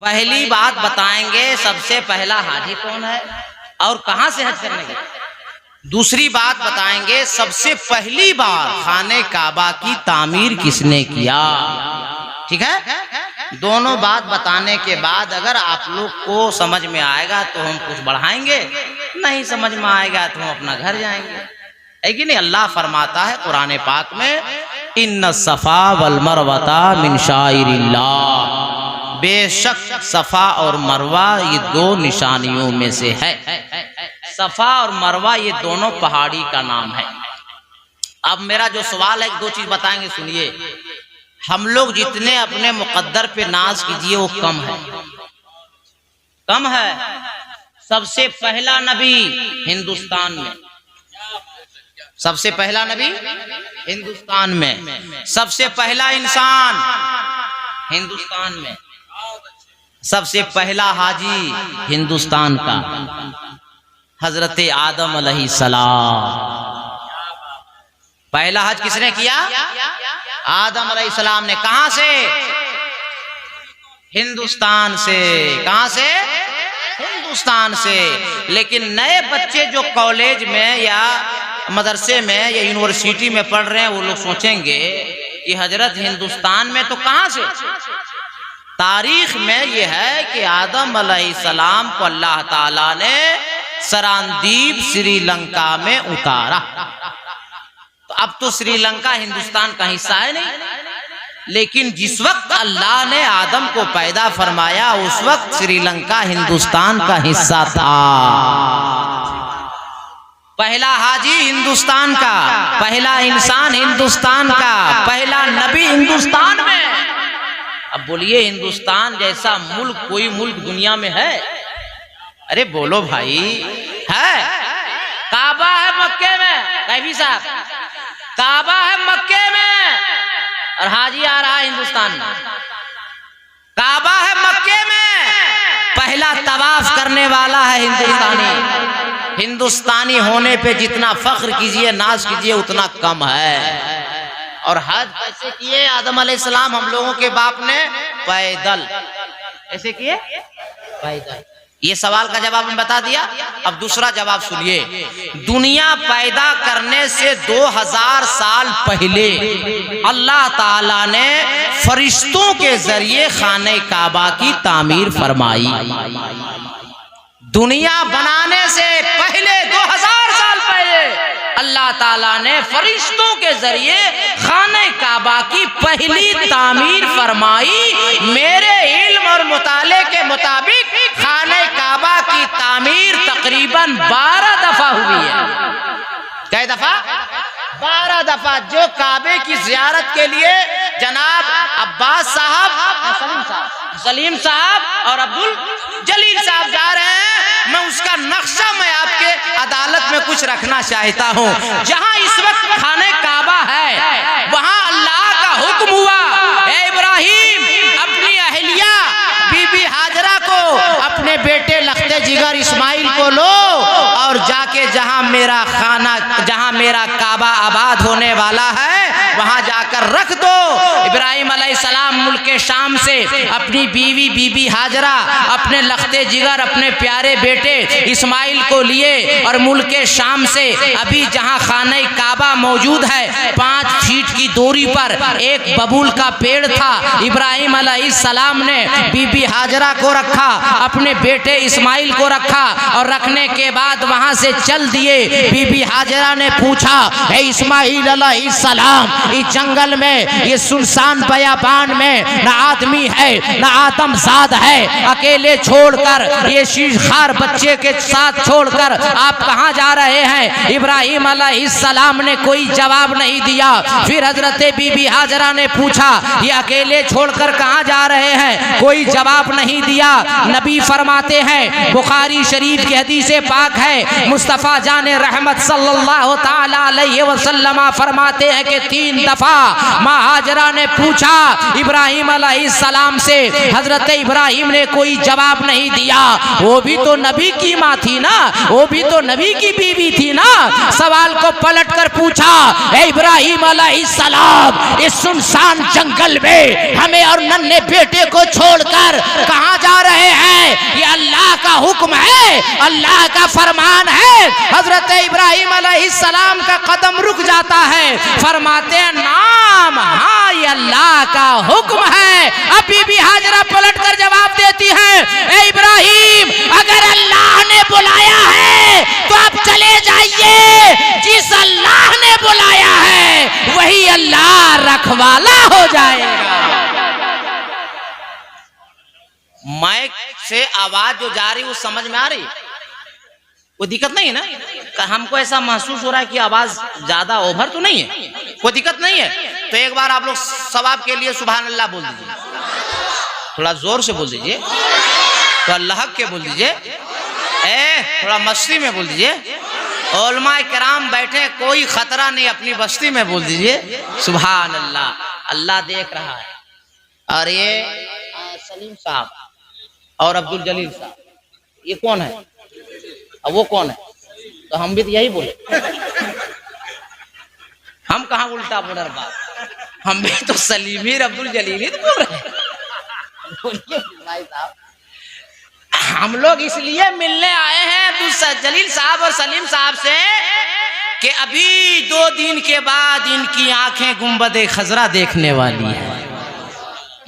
पहली बात बताएंगे, सबसे पहला हाजी कौन है और कहां से हज करने गए। दूसरी बात बताएंगे, सबसे पहली बार खाने काबा की तामीर किसने किया। ठीक है, दोनों बात बताने के बाद अगर आप लोग को समझ में आएगा तो हम कुछ बढ़ाएंगे, नहीं समझ में आएगा तो हम अपना घर जाएंगे, है कि नहीं। अल्लाह फरमाता है कुरान पाक में, इन्न सफा वल मरवता मिन शाइरिल्लाह, बेशक सफा और मरवा ये दो निशानियों में से है। सफा और मरवा ये दोनों पहाड़ी का नाम है। अब मेरा जो सवाल है, दो चीज बताएंगे, सुनिए। हम लोग जितने अपने मुकद्दर पे नाज कीजिए वो कम है, कम है। सबसे पहला नबी हिंदुस्तान में, सबसे पहला नबी हिंदुस्तान में, सबसे पहला इंसान हिंदुस्तान में, सबसे पहला हाजी हिंदुस्तान का हजरत आदम अलैहिस्सलाम। पहला हज किसने किया? आदम अलैहिस्सलाम ने। कहां से? हिंदुस्तान से। कहां से? हिंदुस्तान से। लेकिन नए बच्चे जो कॉलेज में या मदरसे में या यूनिवर्सिटी में पढ़ रहे हैं, वो लोग सोचेंगे कि हजरत हिंदुस्तान में, तो कहां से? तारीख में यह है कि आदम अलैहिस्सलाम को अल्लाह ताला ने सरांदीप श्रीलंका में उतारा। तो अब तो श्रीलंका हिंदुस्तान का हिस्सा है नहीं, लेकिन जिस वक्त अल्लाह ने आदम को पैदा फरमाया उस वक्त श्रीलंका हिंदुस्तान का हिस्सा था। पहला हाजी हिंदुस्तान का, पहला इंसान हिंदुस्तान का, पहला नबी हिंदुस्तान में। अब बोलिए, हिंदुस्तान जैसा मुल्क कोई मुल्क दुनिया में है? अरे बोलो भाई, है? काबा है मक्के में, कैफी साहब, काबा है मक्के में और हाजी आ रहा है हिंदुस्तान में। काबा है मक्के में, पहला तवाफ करने वाला है हिंदुस्तानी। हिंदुस्तानी होने पे जितना फख्र कीजिए, नाज कीजिए, उतना कम है। और हज कैसे किए आदम अलैहिस्सलाम, हम लोगों के बाप ने? पैदल। ऐसे किए? पैदल। ये सवाल का जवाब मैं बता दिया। अब दूसरा जवाब सुनिए। दुनिया पैदा करने से 2000 साल पहले अल्लाह ताला ने फरिश्तों के जरिए खाने काबा की तामीर फरमाई। दुनिया बनाने से पहले 2000 साल पहले अल्लाह ताला ने फरिश्तों के जरिए खाने काबा की पहली तामीर फरमाई। मेरे इल्म और मुताले के मुताबिक खाने काबा की तामीर तकरीबन 12 दफा हुई है। कै दफा? 12 दफा। जो काबे की जियारत के लिए जनाब अब्बास साहब, सलीम साहब और अब्दुल जलील साहब जा रहे हैं, मैं उसका नक्शा मैं आपके अदालत में कुछ रखना चाहता हूँ। जहाँ इस वक्त खाने काबा है, वहाँ अल्लाह का हुक्म हुआ, ए इब्राहिम अपनी अहलिया बीबी हाजरा को, अपने बेटे लख्ते जिगर इस्माइल को लो और जाके जहाँ मेरा खाना, जहाँ मेरा काबा आबाद होने वाला है, वहाँ जाकर रख दो। इब्राहिम अलैहिस्सलाम मुल्क शाम से अपनी बीवी बीबी हाजरा, अपने लख्ते जिगर, अपने प्यारे बेटे इस्माइल को लिए और मुल्क शाम से अभी जहाँ खाने काबा मौजूद है 5 फीट की दूरी पर एक बबूल का पेड़ था। इब्राहिम अलैहिस्सलाम ने बीबी हाजरा को रखा, अपने बेटे इस्माइल को रखा और रखने के बाद वहाँ से चल दिए। बीबी हाजरा ने पूछा, हे इस्माइल अलैहिस्सलाम, इस जंगल में, ये सुनसान बयाबान में न आदमी है न आदमजाद है, अकेले छोड़कर, ये शीशखार बच्चे के साथ छोड़कर आप कहाँ जा रहे हैं? इब्राहिम अलैहिस्सलाम ने कोई जवाब नहीं दिया। फिर हजरत बीबी हाजरा ने पूछा, ये अकेले छोड़कर कहाँ जा रहे हैं? कोई जवाब नहीं दिया। नबी फरमाते हैं, बुखारी शरीफ की हदीस पाक है, मुस्तफ़ा जाने रहमत सल्लल्लाहु ताला अलैहि वसल्लम फरमाते हैं कि 3 दफा माँ हाजरा ने पूछा इब्राहिम अलैहिस्सलाम से, हजरत इब्राहिम ने कोई जवाब नहीं दिया। वो भी तो नबी की माँ थी ना, वो भी तो नबी की बीवी थी ना। सवाल को पलट कर पूछा, ए इब्राहिम अलैहिस्सलाम, इस सुनसान जंगल में हमें और नन्हे बेटे को छोड़कर कहाँ जा रहे हैं? ये अल्लाह का हुक्म है, अल्लाह का फरमान है। हजरत इब्राहिम अलैहिस्सलाम का कदम रुक जाता है, फरमाते हैं नाम, हाँ ये अल्लाह का हुक्म है। अभी भी हाजरा पलट कर जवाब देती है, ए इब्राहिम, अगर अल्लाह ने बुलाया है तो आप चले जाइए। जिस अल्लाह ने बुलाया है वही अल्लाह रखवाला हो जाएगा। माइक से आवाज जो जा रही वो समझ में आ रही, कोई दिक्कत नहीं है ना? हमको ऐसा महसूस हो रहा है कि आवाज ज्यादा ओवर तो नहीं है, कोई दिक्कत नहीं है। तो एक बार आप लोग सवाब के लिए सुभान अल्लाह बोल दीजिए, थोड़ा जोर से बोल दीजिए, तो अल्लाह के बोल दीजिए, थोड़ा मस्ती में बोल दीजिए। उलमाए किराम बैठे, कोई खतरा नहीं, अपनी बस्ती में बोल दीजिए सुभान अल्लाह, अल्लाह देख रहा है। और ये सलीम साहब और अब्दुल जलील साहब, ये कौन है और वो कौन है? तो हम भी तो यही बोले, हम कहाँ उल्टा बोल रहे बात, हम भी तो सलीमीर अब्दुल जलील तो बोल रहे हैं। बोलिए भाई साहब, हम लोग इसलिए मिलने आए हैं अब्दुल जलील साहब और सलीम साहब से कि अभी 2 दिन के बाद इनकी आंखें गुंबद खजरा देखने वाली है।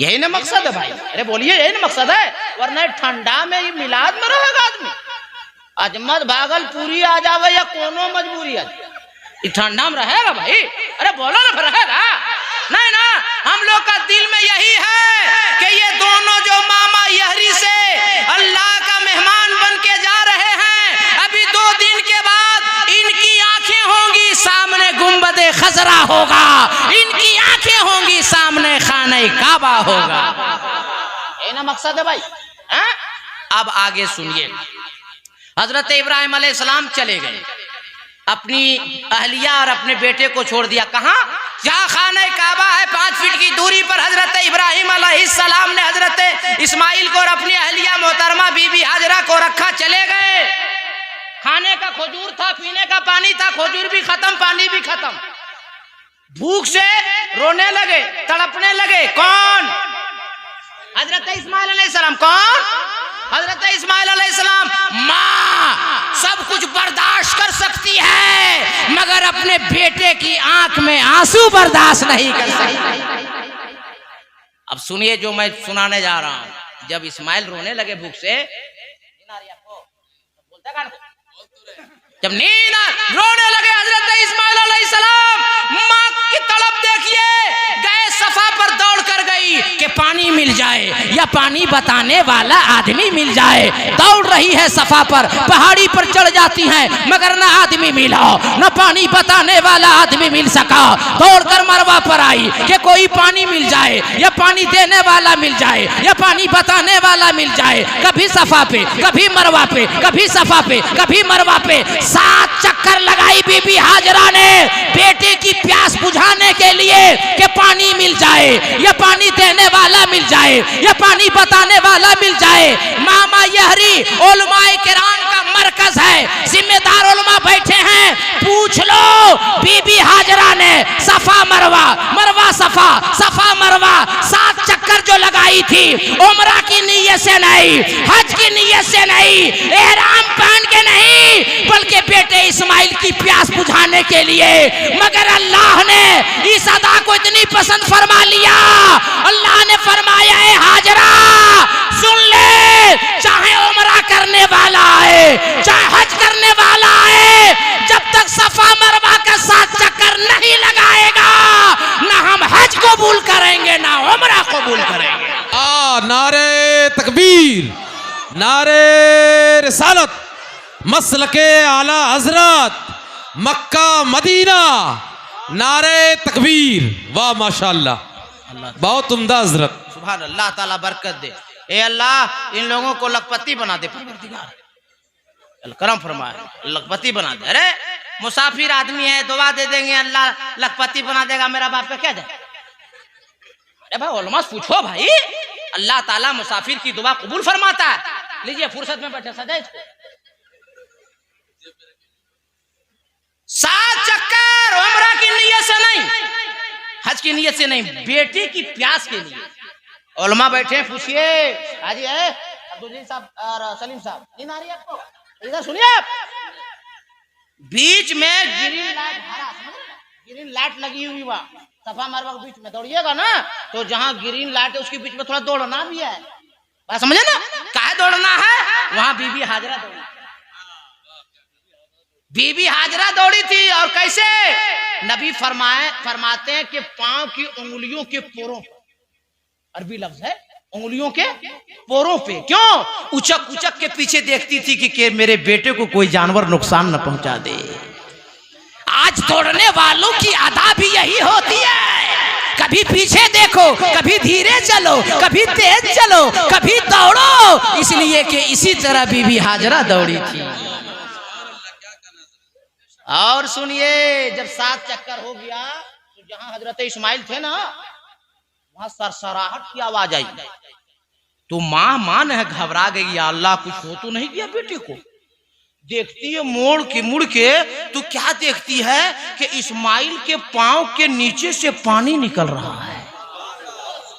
यही ना मकसद है भाई? अरे बोलिए, यही ना मकसद है? वरना ठंडा में ये मिलाद में रहेगा आदमी, अजमत भागलपुरी आ जावे या कोनो मजबूरी आ जाए, ठंडा में रहेगा भाई? अरे बोलो ना, रहेगा नहीं ना? हम लोग का दिल में यही है कि ये दोनों जो मामा यहरी से अल्लाह का मेहमान बन के जा रहे हैं, अभी 2 दिन के बाद इनकी आंखें होंगी सामने गुंबद खजरा होगा, इनकी आंखें होंगी सामने खाने काबा होगा। ये ना मकसद है भाई? अब आगे सुनिए। हजरत इब्राहिम अलैहिस्सलाम चले गए, अपनी अहलिया और अपने बेटे को छोड़ दिया। कहाँ? जहाँ खाने काबा है 5 फीट की दूरी पर हजरत इब्राहिम अलैहिस्सलाम ने हजरत इस्माइल को और अपनी अहलिया मोहतरमा बीबी हाजरा को रखा, चले गए। खाने का खजूर था, पीने का पानी था, खजूर भी खत्म, पानी भी खत्म। भूख से रोने लगे, तड़पने लगे। कौन? हजरत इस्माइल अलैहिस्सलाम। कौन? हजरत इस्माइल अलैहिस्सलाम। माँ सब कुछ बर्दाश्त कर सकती है मगर अपने बेटे की आंख में आंसू बर्दाश्त नहीं कर सकती। अब सुनिए जो मैं सुनाने जा रहा हूं। जब इस्माइल रोने लगे भूख से, जब नींद रोने लगे हजरत इस्माइल अलैहिस्सलाम, माँ की तड़प देखिए, गए सफा पर दौड़ कर गई कि पानी मिल जाए या पानी बताने वाला आदमी मिल जाए। दौड़ रही है सफा पर, पहाड़ी पर चढ़ जाती हैं मगर न आदमी मिला, न पानी बताने वाला आदमी मिल सका। दौड़कर मरवा पर आई कि कोई पानी मिल जाए या पानी देने वाला मिल जाए या पानी बताने वाला मिल जाए। कभी सफा पे, कभी मरवा पे, कभी सफा पे, कभी मरवा पे 7 चक्कर लगाई बीबी हाजरा ने बेटे की प्यास बुझाने के लिए कि पानी मिल जाए या पानी देने वाला मिल जाए या पानी बताने वाला मिल जाए। मामा यहरी उलमाए किराम का मरकज है, जिम्मेदार उलमा बैठे हैं। पूछ लो बीबी हाजरा ने सफा मरवा, मरवा सफा, सफा मरवा 7 चक्कर जो लगाई थी, उम्रा की नीयत से नहीं, हज की नीयत से नहीं, एहराम पहन के नहीं, बल्कि बेटे इस्माइल की प्यास बुझाने के लिए। मगर अल्लाह ने इस अदा को इतनी पसंद फरमा लिया, अल्लाह ने फरमाया है हाजरा सुन ले, चाहे उम्रा करने वाला है, चाहे हज करने वाला है, जब तक सफा मरवा का 7 चक्कर नहीं लगाएगा ना हम हज कबूल करेंगे ना उम्रा कबूल करेंगे। नारे तकबीर, नारे रिसालत, मसलके आला हजरत, मक्का मदीना, नारे तकबीर। वाह माशाअल्लाह, बहुत उम्दा हजरत। सुभान अल्लाह ताला बरकत दे। ए अल्लाह इन लोगों को लखपति बना दे, परवरदिगार करम फरमाए, लखपति बना दे। अरे मुसाफिर आदमी है, दुआ दे देंगे अल्लाह लखपति बना देगा, मेरा बाप का क्या जाए? अरे भाई उलमा से पूछो भाई, अल्लाह ताला मुसाफिर की दुआ कबूल फरमाता है। लीजिए फुर्सत में बैठे सजा इसको। 7 चक्कर उम्रा की नीयत से नहीं, हज की नीयत से नहीं, बेटी की प्यास के लिए। उलमा बैठे, पूछिए हाजी है अब्दुल साहब और सलीम साहब, नींद आ रही है आपको? इधर सुनिए, आप बीच में ग्रीन लाइट, ग्रीन लाइट लगी हुई वहाँ सफा मरवा के बीच में दौड़िएगा ना, तो जहाँ ग्रीन लाइट है उसके बीच में थोड़ा दौड़ना भी है, बात समझे ना? काहे दौड़ना है? वहाँ बीबी हाजरा दौड़ी, बीबी हाजरा दौड़ी थी। और कैसे? नबी फरमाते हैं कि पांव की उंगलियों के पोरों, अरबी लफ्ज है, उंगलियों के पोरों पे। क्यों? उचक उचक के पीछे देखती थी कि मेरे बेटे को कोई जानवर नुकसान न पहुंचा दे। आज दौड़ने वालों की अदा भी यही होती है, कभी पीछे देखो, कभी धीरे चलो, कभी तेज चलो, कभी दौड़ो, इसलिए कि इसी तरह बीबी हाजरा दौड़ी थी। और सुनिए, जब 7 चक्कर हो गया तो जहां हजरत इस्माइल थे ना, वहां सरसराहट की आवाज आई। तो मां ने घबरा गई, या अल्लाह कुछ हो तो नहीं गया बेटे को। देखती है मुड़ के तो क्या देखती है कि इस्माइल के पांव के नीचे से पानी निकल रहा है।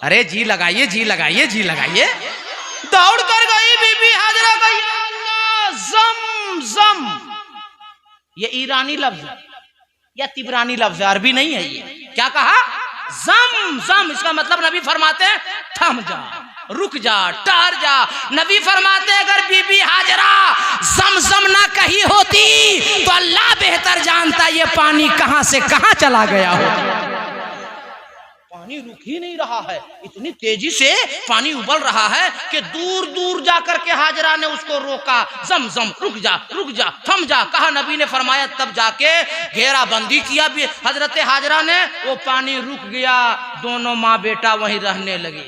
अरे जी लगाइए, जी लगाइए, जी लगाइए। दौड़ कर गई बीबी हाजरा, गई अल्लाह जम जम। ये ईरानी लफ्ज या तिब्रानी लफ्ज है, अरबी नहीं है ये। क्या कहा? जम जम। इसका मतलब नबी फरमाते हैं थम जा, रुक जा, ठहर जा। नबी फरमाते हैं अगर बीबी हाजरा जमजम ना कही होती तो अल्लाह बेहतर जानता ये पानी कहां से कहां चला गया हो। पानी रुक ही नहीं रहा है, इतनी तेजी से पानी उबल रहा है कि दूर दूर जाकर के हाजरा ने उसको रोका। जमजम रुक जा, रुक जा, थम जा, कहा। नबी ने फरमाया, तब जाके घेरा बंदी किया भी हजरत हाजरा ने, वो पानी रुक गया। दोनों माँ बेटा वहीं रहने लगे।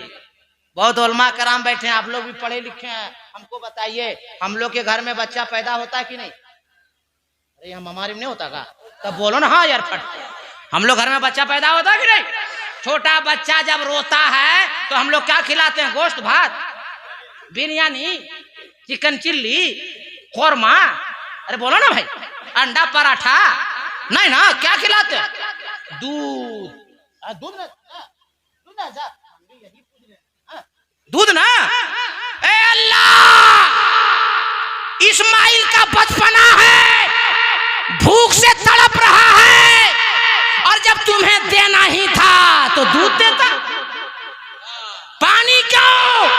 बहुत उलमा कराम बैठे हैं, आप लोग भी पढ़े लिखे हैं, हमको बताइए, हम लोग के घर में बच्चा पैदा होता है कि नहीं? अरे हम हमारे में नहीं होता का? तब बोलो ना हाँ यार फट। हम लोग घर में बच्चा पैदा होता है कि नहीं? छोटा बच्चा जब रोता है तो हम लोग क्या खिलाते हैं? गोश्त भात, बिरयानी, चिकन चिल्ली, कोरमा, अरे बोलो ना भाई, अंडा पराठा, नहीं ना, क्या खिलाते हैं? दूध। दूध ना, दूध ना। ए अल्लाह, इस्माइल का बचपना है, भूख से तड़प रहा है, और जब तुम्हें देना ही था तो दूध देता, पानी क्यों?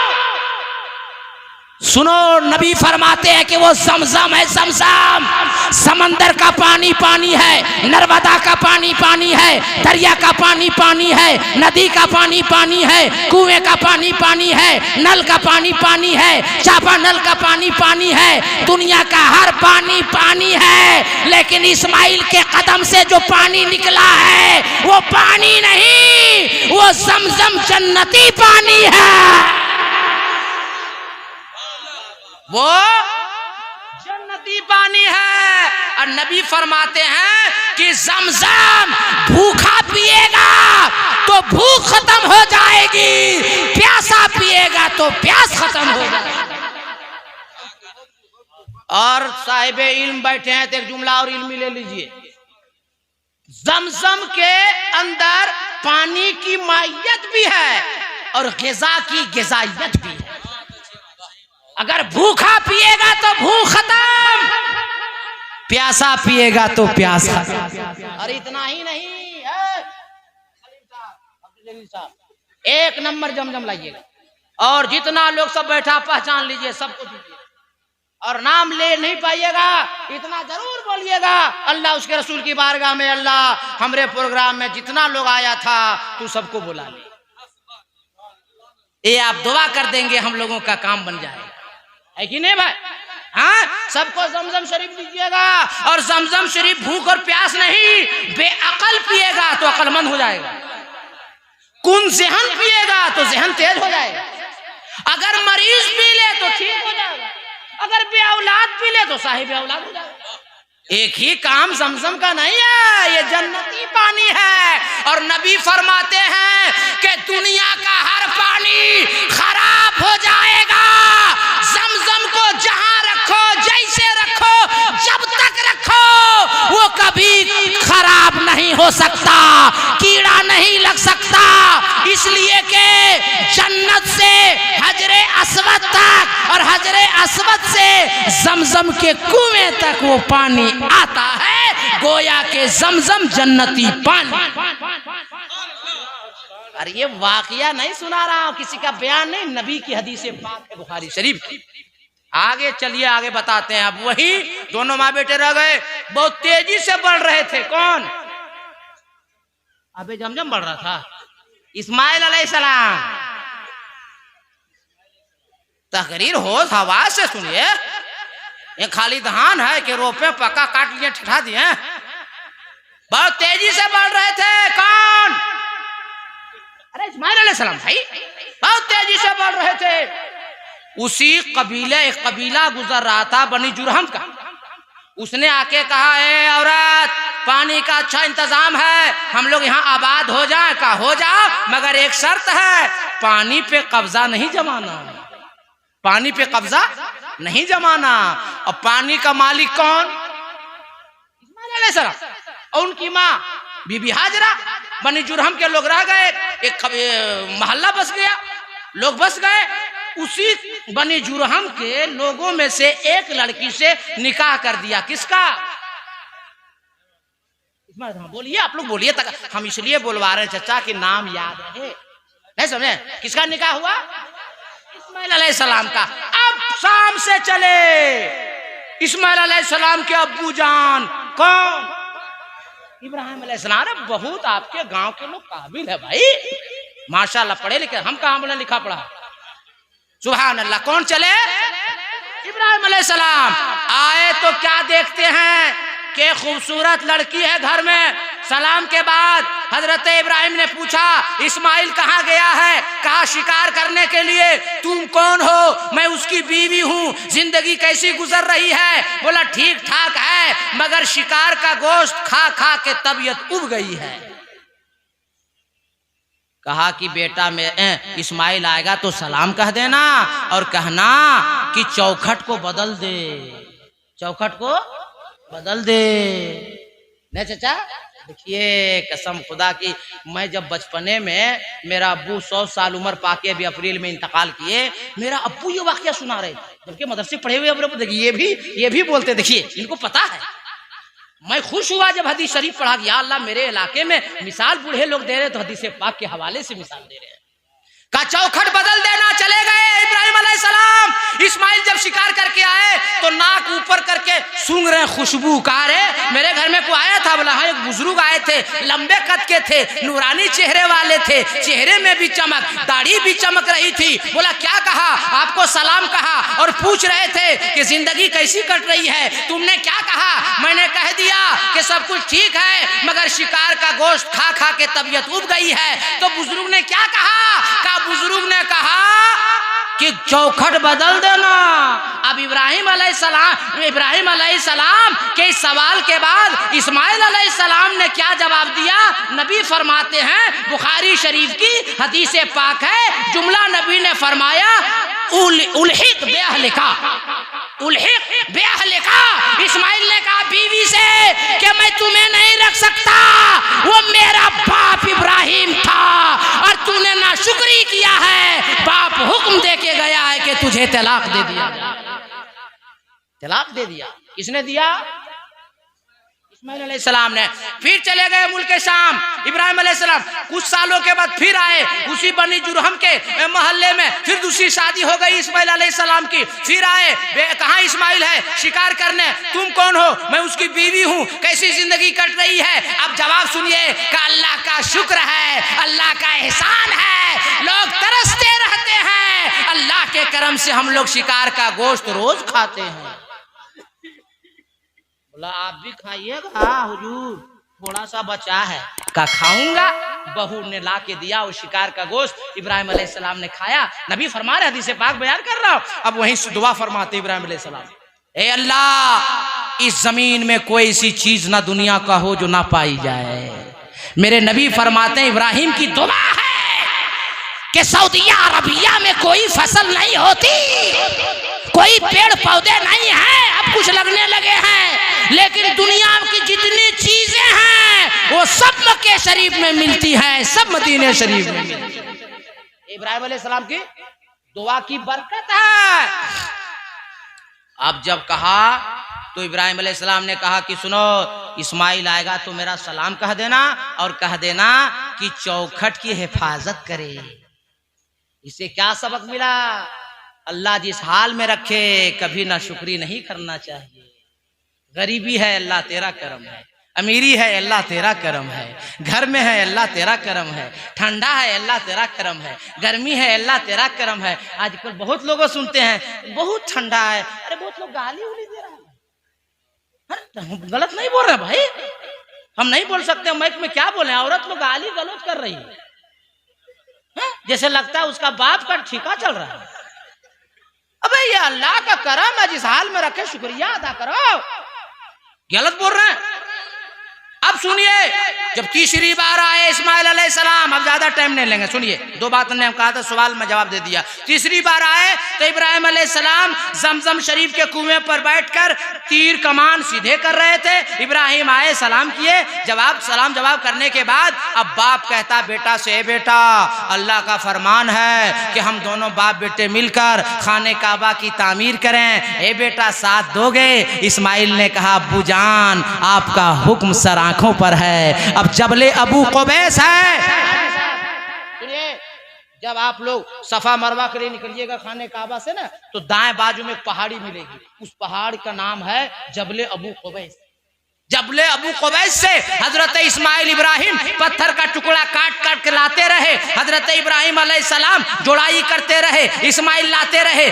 सुनो, नबी फरमाते हैं कि वो जमजम है, जमजम। समंदर का पानी पानी है, नर्मदा का पानी पानी है, दरिया का पानी पानी है, नदी का पानी पानी है, कुएं का पानी पानी है, नल का पानी पानी है, चापा नल का पानी पानी है, दुनिया का हर पानी पानी है। लेकिन इस्माइल के कदम से जो पानी निकला है वो पानी नहीं, वो जमजम जन्नती पानी है। वो जन्नती पानी है। और नबी फरमाते हैं कि जमजम भूखा पिएगा तो भूख खत्म हो जाएगी, प्यासा पिएगा तो प्यास खत्म हो जाएगी। और साहिबे इल्म बैठे हैं तो एक जुमला और इल्मी ले लीजिए। जमजम के अंदर पानी की मायत भी है और ग़िज़ा की ग़िज़ायत भी है। अगर भूखा पिएगा तो भूख खत्म, प्यासा पिएगा तो प्यास खत्म। और इतना ही नहीं है, एक नंबर जमजम लाइएगा। और जितना लोग सब बैठा पहचान लीजिए, सबको दीजिए। और नाम ले नहीं पाइएगा, इतना जरूर बोलिएगा, अल्लाह उसके रसूल की बारगाह में, अल्लाह हमारे प्रोग्राम में जितना लोग आया था तू सबको बुला ले। ये आप दुआ कर देंगे, हम लोगों का काम बन जाएगा, है कि नहीं भाई? हाँ, सबको जमजम शरीफ दीजिएगा। और जमजम शरीफ भूख और प्यास नहीं, बेअकल पिएगा तो अकलमंद हो जाएगा। कुन ज़हन पिएगा तो ज़हन तेज हो जाएगा। अगर मरीज पी ले तो ठीक हो जाएगा। अगर बे औलाद पी ले तो साहिब औलाद हो जाएगा। एक ही काम जमजम का नहीं है, ये जन्नती पानी है। और नबी फरमाते हैं कि दुनिया का हर पानी खराब हो जाएगा, जमजम को जहां रखो, जैसे रखो, जब तक रखो, वो कभी खराब नहीं हो सकता, कीड़ा नहीं लग सकता। इसलिए कि जन्नत से हजरे अस्वद तक और हजरे अस्वद से जमजम के कुएं तक वो पानी आता है, गोया के जमजम जन्नती पानी। अरे ये वाकया नहीं सुना रहा हूं, किसी का बयान नहीं, नबी की हदीस पाक है बुखारी शरीफ की। आगे चलिए, आगे बताते हैं। अब वही दोनों माँ बेटे रह गए, बहुत तेजी से बढ़ रहे थे। कौन? अबे जमजम बढ़ रहा था, इस्माइल अलैहिस्सलाम। तकरीर होश हवा से सुनिए, ये खाली धान है कि रोपे पक्का काट लिए ठठा दिए। बहुत तेजी से बढ़ रहे थे। कौन? अरे इस्माइल अलैहिस्सलाम भाई, बहुत तेजी से बढ़ रहे थे। उसी कबीले, एक कबीला गुजर रहा था बनी जुरहम का। उसने आके कहा, ए औरत, पानी का अच्छा इंतजाम है, हम लोग यहाँ आबाद हो जाए। का हो जाओ, मगर एक शर्त है, पानी पे कब्जा नहीं जमाना, पानी पे कब्जा नहीं जमाना। और पानी का मालिक कौन? इस्माइल अलैहिस्सलाम और उनकी माँ बीबी हाजरा। बनी जुरहम के लोग रह गए, एक मोहल्ला बस गया, लोग बस गए। उसी बनी जुरहम के लोगों में से एक लड़की से निकाह कर दिया। किसका? बोलिए, आप लोग बोलिए, हम इसलिए बुलवा रहे हैं चचा कि नाम याद रहे। नहीं समझे? किसका निकाह हुआ? इस्माइल अलैहिस्सलाम का। अब शाम से चले इस्माइल अलैहिस्सलाम के अब्बू जान। कौन? इब्राहिम अलैहिस्सलाम। अरे बहुत आपके गांव के लोग काबिल है भाई, माशाल्लाह, पढ़े लिखे। हम कहाँ बोले लिखा पढ़ा? सुभान अल्लाह। कौन चले? इब्राहिम अलैहिस्सलाम। आए तो क्या देखते हैं कि खूबसूरत लड़की है घर में। सलाम के बाद हजरत इब्राहिम ने पूछा, इस्माइल कहाँ गया है? कहा शिकार करने के लिए। तुम कौन हो? मैं उसकी बीवी हूँ। जिंदगी कैसी गुजर रही है? बोला ठीक ठाक है, मगर शिकार का गोश्त खा खा के तबीयत उब गई है। कहा कि बेटा में इस्माइल आएगा तो सलाम कह देना और कहना कि चौखट को बदल दे, चौखट को बदल दे। नहीं चाचा, देखिए कसम खुदा की, मैं जब बचपने में, मेरा अब्बू 100 साल उम्र पाके अभी अप्रैल में इंतकाल किए, मेरा अब्बू ये वाकया सुना रहे, जबकि मदरसे पढ़े हुए अब्बू। देखिए ये भी बोलते, देखिए इनको पता है। मैं खुश हुआ जब हदीस शरीफ पढ़ा, या अल्लाह मेरे इलाके में मिसाल बूढ़े लोग दे रहे तो हदीस पाक के हवाले से मिसाल दे रहे हैं। का चौखट बदल देना। चले गए इब्राहिम अलैहिस्सलाम। इस्माइल जब शिकार करके आए तो नाक ऊपर करके सूंघ रहे खुशबू। कहा रे मेरे घर में कोई आया था? बोला हाँ, एक बुजुर्ग आए थे, लंबे कद के थे, नूरानी चेहरे वाले थे, चेहरे में भी चमक, दाढ़ी भी चमक रही थी। बोला क्या कहा? आपको सलाम कहा और पूछ रहे थे कि जिंदगी कैसी कट रही है। तुमने क्या कहा? मैंने कह दिया कि सब कुछ ठीक है, मगर शिकार का गोश्त खा खा के तबीयत उब गई है। तो बुजुर्ग ने क्या कहा? बुजुर्ग ने कहा कि चौखट बदल देना। अब इब्राहिम अलैहिस्सलाम के इस सवाल के बाद इस्माइल अलैहिस्सलाम ने क्या जवाब दिया? नबी फरमाते हैं, बुखारी शरीफ की हदीस पाक है, जुमला नबी ने फरमाया, उल्हिक बेअहलिका, उल्हिक बेअहलिका। इस्माइल ने कहा बीवी से कि मैं तुम्हें नहीं रख सकता, वो मेरा बाप इब्राहिम था और तूने नाशुक्री किया है। बाप हुक्म दे के गया है कि तुझे तलाक दे दिया। तलाक दे दिया। किसने दिया? इस्माइल अलैहिस्सलाम ने। फिर चले गए मुल्क शाम इब्राहिम अलैहिस्सलाम। कुछ सालों के बाद फिर आए उसी बनी जुरहम के मोहल्ले में, फिर दूसरी शादी हो गई इस्माइल अलैहिस्सलाम की। फिर आए, कहाँ इस्माइल है? शिकार करने। तुम कौन हो? मैं उसकी बीवी हूँ। कैसी जिंदगी कट रही है? अब जवाब सुनिए कि अल्लाह का शुक्र है, अल्लाह का एहसान है, लोग तरसते रहते हैं, अल्लाह के करम से हम लोग शिकार का गोश्त रोज खाते हैं। बोला आप भी खाइएगा हुजूर, थोड़ा सा बचा है। का खाऊंगा। बहू ने ला के दिया उस शिकार का गोश्त, इब्राहिम अलैहिस्सलाम ने खाया। नबी फरमा रहे, हदीस पाक बयान कर रहा हूं। अब वहीं दुआ फरमाते इब्राहिम अलैहिस्सलाम, ए अल्लाह इस जमीन में कोई ऐसी चीज ना दुनिया का हो जो ना पाई जाए। मेरे नबी फरमाते हैं इब्राहिम की दुआ है कि सऊदिया अरबिया में कोई फसल नहीं होती, कोई पेड़ पौधे नहीं हैं, अब कुछ लगने लगे हैं, लेकिन दुनिया की जितनी चीजें हैं वो सब मक्के शरीफ में मिलती हैं, सब मदीने शरीफ में मिलती हैं। इब्राहिम अलैहिस्सलाम की दुआ की बरकत है। अब जब कहा तो इब्राहिम अलैहिस्सलाम ने कहा कि सुनो, इस्माइल आएगा तो मेरा सलाम कह देना और कह देना कि चौखट की हिफाजत करे। इसे क्या सबक मिला? अल्लाह जिस हाल में रखे कभी ना शुक्री नहीं करना चाहिए। गरीबी है अल्लाह तेरा करम है, अमीरी है अल्लाह तेरा करम है, घर में है अल्लाह तेरा करम है, ठंडा है अल्लाह तेरा करम है, गर्मी है अल्लाह तेरा करम है। आजकल बहुत लोगों सुनते हैं बहुत ठंडा है, अरे बहुत लोग गाली उली दे रहे हैं। हम गलत नहीं बोल रहे भाई, हम नहीं बोल सकते माइक में क्या बोले, औरत लोग गाली गलौज कर रही है, जैसे लगता है उसका बाप का ठिका चल रहा है। अबे ये अल्लाह का करम है, जिस हाल में रखे शुक्रिया अदा करो। गलत बोल रहे हैं। अब सुनिए, जब तीसरी बार आए इस्माइल अलैहिस्सलाम, अब ज्यादा टाइम नहीं लेंगे, सुनिए, दो बातें ने कहा था, सवाल में जवाब दे दिया। तीसरी बार आए तो इब्राहिम अलैहिस्सलाम जमजम शरीफ के कुएं पर बैठकर तीर कमान सीधे कर रहे थे। इब्राहिम आए, सलाम किए, सलाम जवाब करने के बाद अब बाप कहता बेटा से, बेटा अल्लाह का फरमान है कि हम दोनों बाप बेटे मिलकर खाने काबा की तामीर करें, ए बेटा साथ दोगे? इस्माइल ने कहा अब्बू जान आपका हुक्म सर आंखों पर है। अब जबले अबू कुबैस है। सुनिए, जब आप लोग सफा मरवा के लिए निकलिएगा खाने काबा से ना, तो दाएं बाजू में एक पहाड़ी मिलेगी, उस पहाड़ का नाम है जबले अबू कुबैस। जबले अबू कुबैस से हजरत इस्माइल इब्राहिम पत्थर का टुकड़ा काट काट के लाते रहे। हजरत इब्राहिम अलैहिस्सलाम जोड़ाई करते रहे, इस्माइल लाते रहे,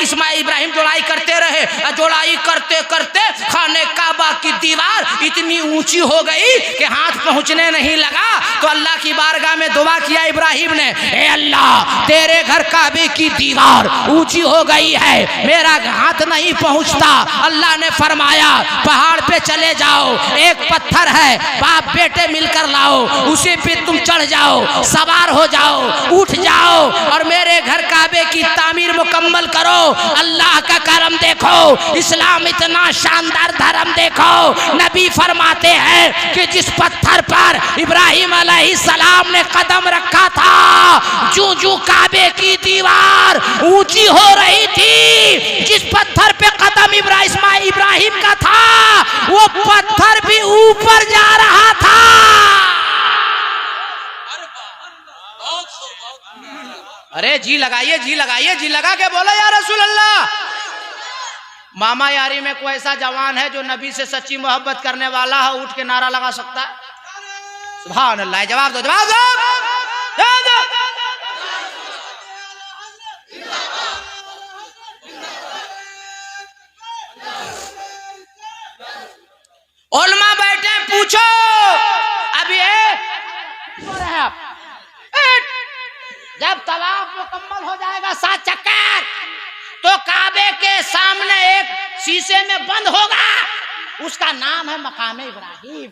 इस्माइल इब्राहिम जोड़ाई करते रहे। जोड़ाई करते करते खाने काबा की दीवार इतनी ऊंची हो गई कि हाथ पहुंचने नहीं लगा। तो अल्लाह की बारगाह में दुआ किया इब्राहिम ने, ए अल्लाह तेरे घर काबे की दीवार ऊंची हो गई है, मेरा हाथ नहीं पहुंचता। अल्लाह ने फरमाया पहाड़ पे चले जाओ, एक पत्थर है, बाप बेटे मिलकर लाओ, उसी पे तुम चढ़ जाओ, सवार हो जाओ, उठ जाओ और मेरे घर काबे की तामीर मुकम्मल करो। अल्लाह का करम देखो, इस्लाम इतना शानदार धर्म देखो। नबी फरमाते हैं कि जिस पत्थर पर इब्राहिम अलैहिस्सलाम ने कदम रखा था, जूं जूं काबे की दीवार ऊंची हो रही थी, जिस पत्थर पे कदम इब्राहिम का था वो पत्थर भी ऊपर जा रहा था। अरे जी लगाइए, जी लगाइए, जी लगा के बोलो या रसूल अल्लाह। मामा यारी में कोई ऐसा जवान है जो नबी से सच्ची मोहब्बत करने वाला है, उठ के नारा लगा सकता है? सुभान अल्लाह। जवाब दो, जवाब दो, जवाब दो। उलमा बैठे, पूछो अब ये जब तवाफ मुकम्मल हो जाएगा 7 चक्कर, तो काबे के सामने एक शीशे में बंद होगा, उसका नाम है मकाम इब्राहिम।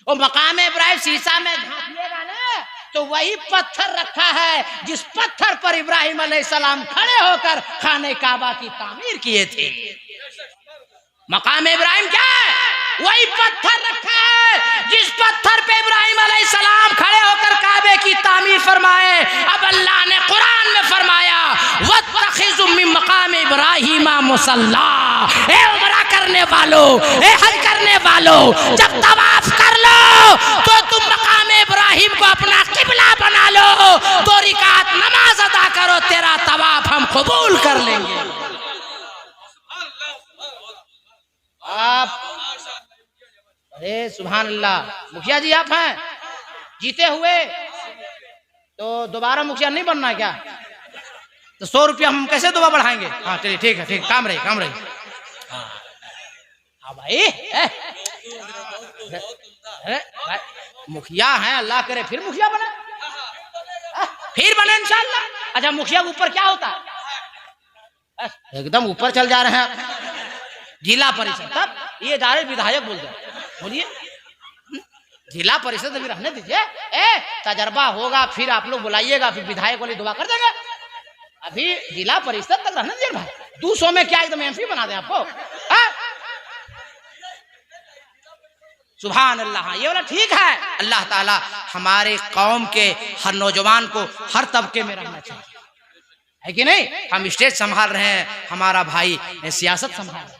वो मकाम इब्राहिम शीशा में झांकिएगा ना, तो वही पत्थर रखा है जिस पत्थर पर इब्राहिम अलैहिस्सलाम खड़े होकर खाने काबा की तामीर किए थे। मकाम इब्राहिम क्या है? वही पत्थर रखा है जिस पत्थर पे इब्राहिम अलैहिस्सलाम खड़े होकर काबे की तामीर फरमाए। अब अल्लाह ने कुरान में फरमाया वत्तखिज़ु मिन मकाम इब्राहिम मुसल्ला। ए उम्रा करने वालों, ए हज करने वालों, जब तवाफ कर लो तो तुम मकाम इब्राहिम को अपना किबला बना लो, 2 रकात नमाज अदा करो, तेरा तवाफ हम कबूल कर लेंगे। आप अरे सुभान अल्लाह। मुखिया जी आप हैं जीते हुए, तो दोबारा मुखिया नहीं बनना है क्या? तो 100 रुपया हम कैसे दोबारा बढ़ाएंगे? हाँ चलिए ठीक है, ठीक, काम रही, काम रही। हाँ भाई, भाई मुखिया हैं, अल्लाह करे फिर मुखिया बने, फिर बने इंशाअल्लाह। अच्छा मुखिया के ऊपर क्या होता है? एकदम ऊपर चल जा रहे हैं, जिला परिषद तब ये डायरेक्ट विधायक बोल जाए। बोलिए, जिला परिषद अभी रहने दीजिए, तजर्बा होगा फिर आप लोग बुलाइएगा, फिर विधायक वाली दुआ कर देंगे। अभी जिला परिषद तक रहने दीजिए भाई, 200 में क्या एकदम एमपी बना दें आपको। सुभान अल्लाह, ये वाला ठीक है। अल्लाह ताला हमारे कौम के हर नौजवान को हर तबके में रहना चाहिए, है कि नहीं। हम स्टेज संभाल रहे हैं, हमारा भाई सियासत संभाल रहा है,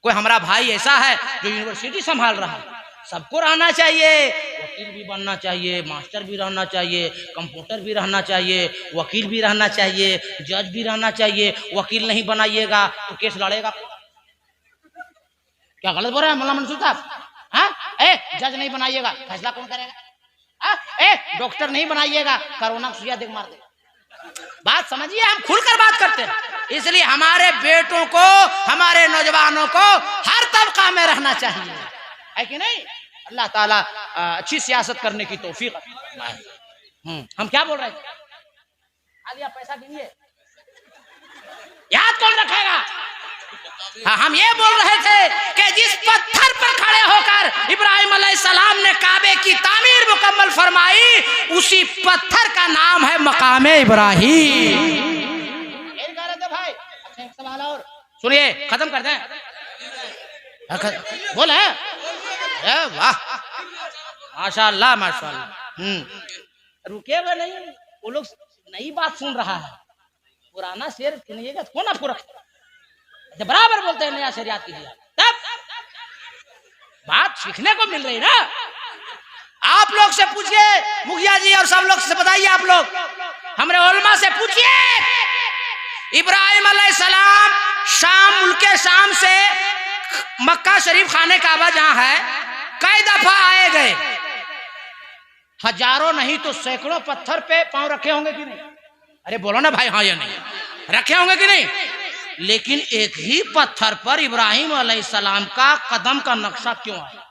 कोई हमारा भाई ऐसा है जो यूनिवर्सिटी संभाल रहा है। सबको रहना चाहिए, वकील भी बनना चाहिए, मास्टर भी रहना चाहिए, कंप्यूटर भी रहना चाहिए, वकील भी रहना चाहिए, जज भी रहना चाहिए। वकील नहीं बनाइएगा तो केस लड़ेगा। क्या गलत बोल रहे हैं मौलाना मंसूर साहब? जज नहीं बनाइएगा, फैसला कौन करेगा? डॉक्टर नहीं बनाइएगा, कोरोना सुइया देख मार देगा। बात समझिए, हम खुलकर बात करते हैं, इसलिए हमारे बेटों को, हमारे नौजवानों को हर तबका में रहना चाहिए, है कि नहीं। अल्लाह ताला अच्छी सियासत करने की तौफीक। हम क्या बोल रहे थे? आज आप पैसा गिनिए, याद कौन रखेगा? हाँ, हम ये बोल रहे थे कि जिस पत्थर पर खड़े होकर इब्राहिम अलैहिस्सलाम ने काबे की तामीर मुकम्मल फरमाई, उसी पत्थर का नाम है मकामे इब्राहिम। भाई अच्छा एक सवाल और सुनिए, खत्म कर दें। बोले वाह, माशाअल्लाह माशाअल्लाह। रुकेगा नहीं, वो लोग नई बात सुन रहा है, पुराना शेर सुनिएगा कौन आपको रखता। बराबर बोलते हैं, नया शेर याद कीजिए, तब बात सीखने को मिल रही ना। आप लोग से पूछिए, मुखिया जी और सब लोग से बताइए, आप लोग हमारे उलमा से पूछिए, इब्राहिम अलैहिस्सलाम शाम, मुल्के शाम से मक्का शरीफ खाने काबा जहां है, कई दफा आए गए, हजारों नहीं तो सैकड़ों पत्थर पे पांव रखे होंगे कि नहीं? अरे बोलो ना भाई, हाँ या नहीं, रखे होंगे कि नहीं? लेकिन एक ही पत्थर पर इब्राहिम अलैहिस्सलाम का कदम का नक्शा क्यों आया?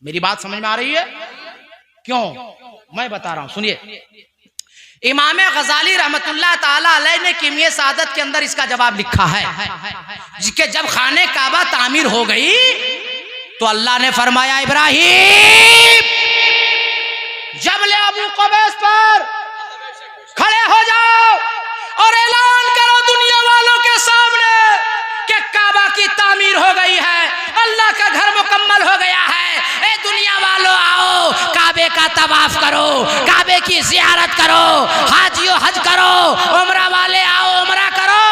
मेरी बात समझ में आ रही है? क्यों, मैं बता रहा हूं, सुनिए। इमाम गजाली रहमतुल्लाह ताला अलैह ने किमिया सादत के अंदर इसका जवाब लिखा है कि जब खाने काबा तामीर हो गई तो अल्लाह ने फरमाया, इब्राहिम जबल अबू कुबैस पर खड़े हो जाओ और ऐलान करो दुनिया वालों के सामने कि काबा की तामीर हो गई है, अल्लाह का घर मुकम्मल हो गया है। ए दुनिया वालों, आओ काबे का तवाफ करो, काबे की ज़ियारत करो, हाजियो हज करो, उम्रा वाले आओ उम्रा करो।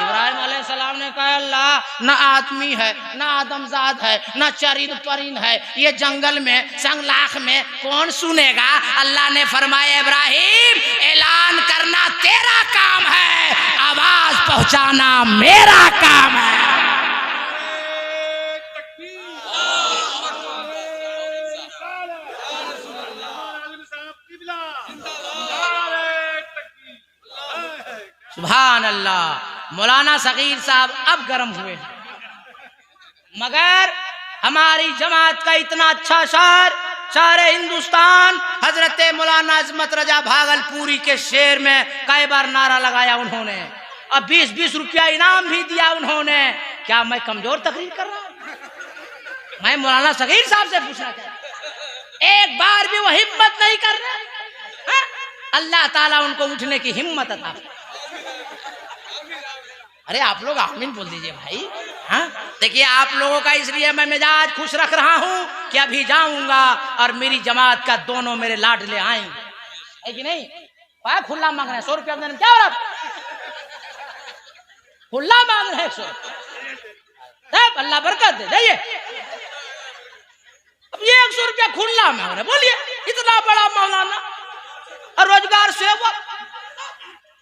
इब्राहिम अलैहिस्सलाम ने कहा, अल्लाह ना आदमी है, ना आदमजाद है, ना चरिंद परिंद है, ये जंगल में संगलाख में कौन सुनेगा? अल्लाह ने फरमाया, इब्राहिम ऐलान करना तेरा काम है, आवाज पहुंचाना मेरा काम है। सुभान अल्लाह। मौलाना सगीर साहब अब गर्म हुए, मगर हमारी जमात का इतना अच्छा शायर, सारे हिंदुस्तान, हजरत मौलाना अजमत रजा भागलपुरी के शेर में कई बार नारा लगाया उन्होंने, अब 20-20 रुपया इनाम भी दिया उन्होंने। क्या मैं कमजोर तकरीर कर रहा हूं? मैं मौलाना सगीर साहब से पूछना चाहता हूं, एक बार भी वो हिम्मत नहीं कर रहे। अल्लाह ताला उनको उठने की हिम्मत अता। अरे आप लोग आमीन बोल दीजिए भाई। हाँ देखिए, आप लोगों का इसलिए मैं मिजाज खुश रख रहा हूं कि अभी जाऊंगा और मेरी जमात का दोनों मेरे लाडले आएंगे, है कि नहीं? खुला मांग रहे हैं 100 रुपया देने, क्या हो रहा? खुला मांग रहे हैं 100, तब अल्लाह बरकत दे। जाइए, अब ये 100 रुपया खुला मांग रहे, बोलिए इतना बड़ा मौलाना और रोजगार सेवक,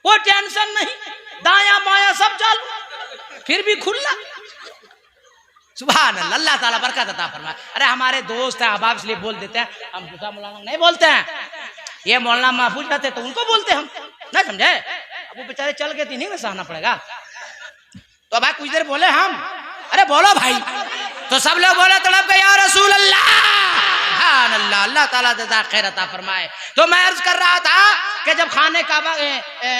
कोई टेंशन नहीं, दाया माया सब चालू, फिर भी खुला। सुभान अल्लाह, अल्लाह ताला बरकत अता फरमाए। अरे हमारे दोस्त हैं, अहबाब इसलिए बोल देते हैं, हम दूसरा मौलाना नहीं बोलते हैं। ये मौलाना महफूज रहते तो उनको बोलते हम, ना समझे? अब वो बेचारे चल गए तो इन्हीं में सहना पड़ेगा। तो भाई कुछ देर बोले हम, अरे बोलो भाई, तो सब लोग बोले तड़प गए, या रसूल अल्लाह। अल्लाह अल्लाह ताला जज़ा खैर अता फरमाए। तो मैं अर्ज कर रहा था कि जब खाने काबा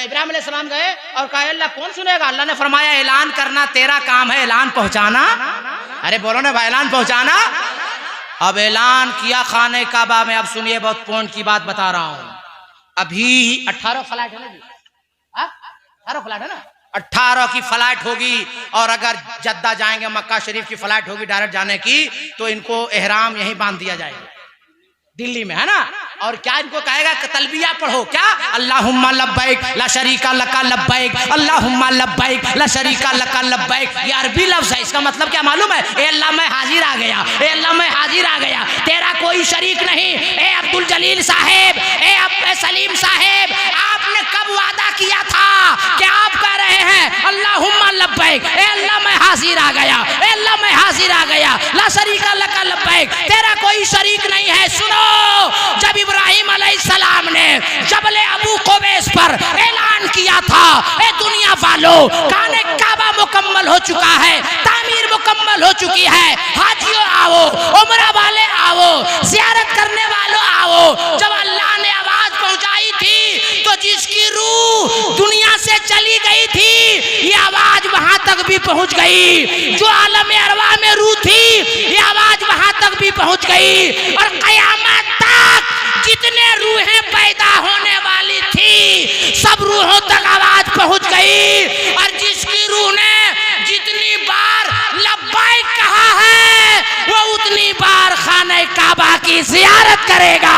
इब्राहिम अलैहिस्सलाम गए और कहा, अल्लाह कौन सुनेगा? अल्लाह ने फरमाया, ऐलान करना तेरा काम है, ऐलान पहुंचाना अरे बोलो ना भाई, ऐलान पहुंचाना। अब ऐलान किया खाने काबा में। अब सुनिए, बहुत पॉइंट की बात बता रहा हूं। अभी 18 फ्लाइट है ना जी, 18 फ्लाइट है ना, 18 की फ्लाइट होगी। और अगर जद्दा जाएंगे, मक्का शरीफ की फ्लाइट होगी डायरेक्ट जाने की, तो इनको एहराम यहीं बांध दिया जाएगा दिल्ली में, है ना। और क्या इनको कहेगा कि तलबिया पढ़ो, क्या अल्लाहुम्मा लब्बैक ला शरीका लका लब्बैक, अल्लाहुम्मा लब्बैक ला शरीका लका लब्बैक। ये अरबी लफ्ज है, इसका मतलब क्या मालूम है? ए अल्लाह मैं हाजिर आ गया, ए अल्लाह मैं हाजिर आ गया, तेरा कोई शरीक नहीं। ए अब्दुल जलील साहेब, ए सलीम साहेब, आपने कब वादा किया था कि आप कह रहे हैं अल्लाहुम्मा लब्बैक, ए अल्लाह मैं हाजिर आ गया, ए अल्लाह मैं हाजिर आ गया, ला शरीका लका लब्बैक, तेरा कोई शरीक नहीं है। सुनो, जब इब्राहिम अलैहिस्सलाम ने जबले अबू कुबैस पर ऐलान किया था, ए दुनिया वालों, खाने काबा मुकम्मल हो चुका है, तामीर मुकम्मल हो चुकी है, हाजियों आओ, उम्रा वाले आओ, ज़ियारत करने वालों आओ। जब अल्लाह ने आवाज पहुंचाई थी, तो जिसकी रूह दुनिया से चली गई थी, ये आवाज वहां तक भी पहुंच गई। जो आलम अरवा में रूह थी, ये आवाज वहां तक भी पहुंच गई। और कयामत तक जितने रूहें पैदा होने वाली थी, सब रूहों तक आवाज पहुंच गई। और जिसकी रूह ने जितनी बार लब्बैक कहा है, वो उतनी बार खाने काबा की ज़ियारत करेगा।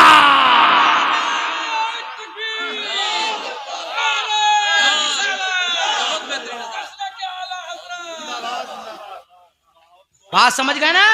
बात समझ गए ना?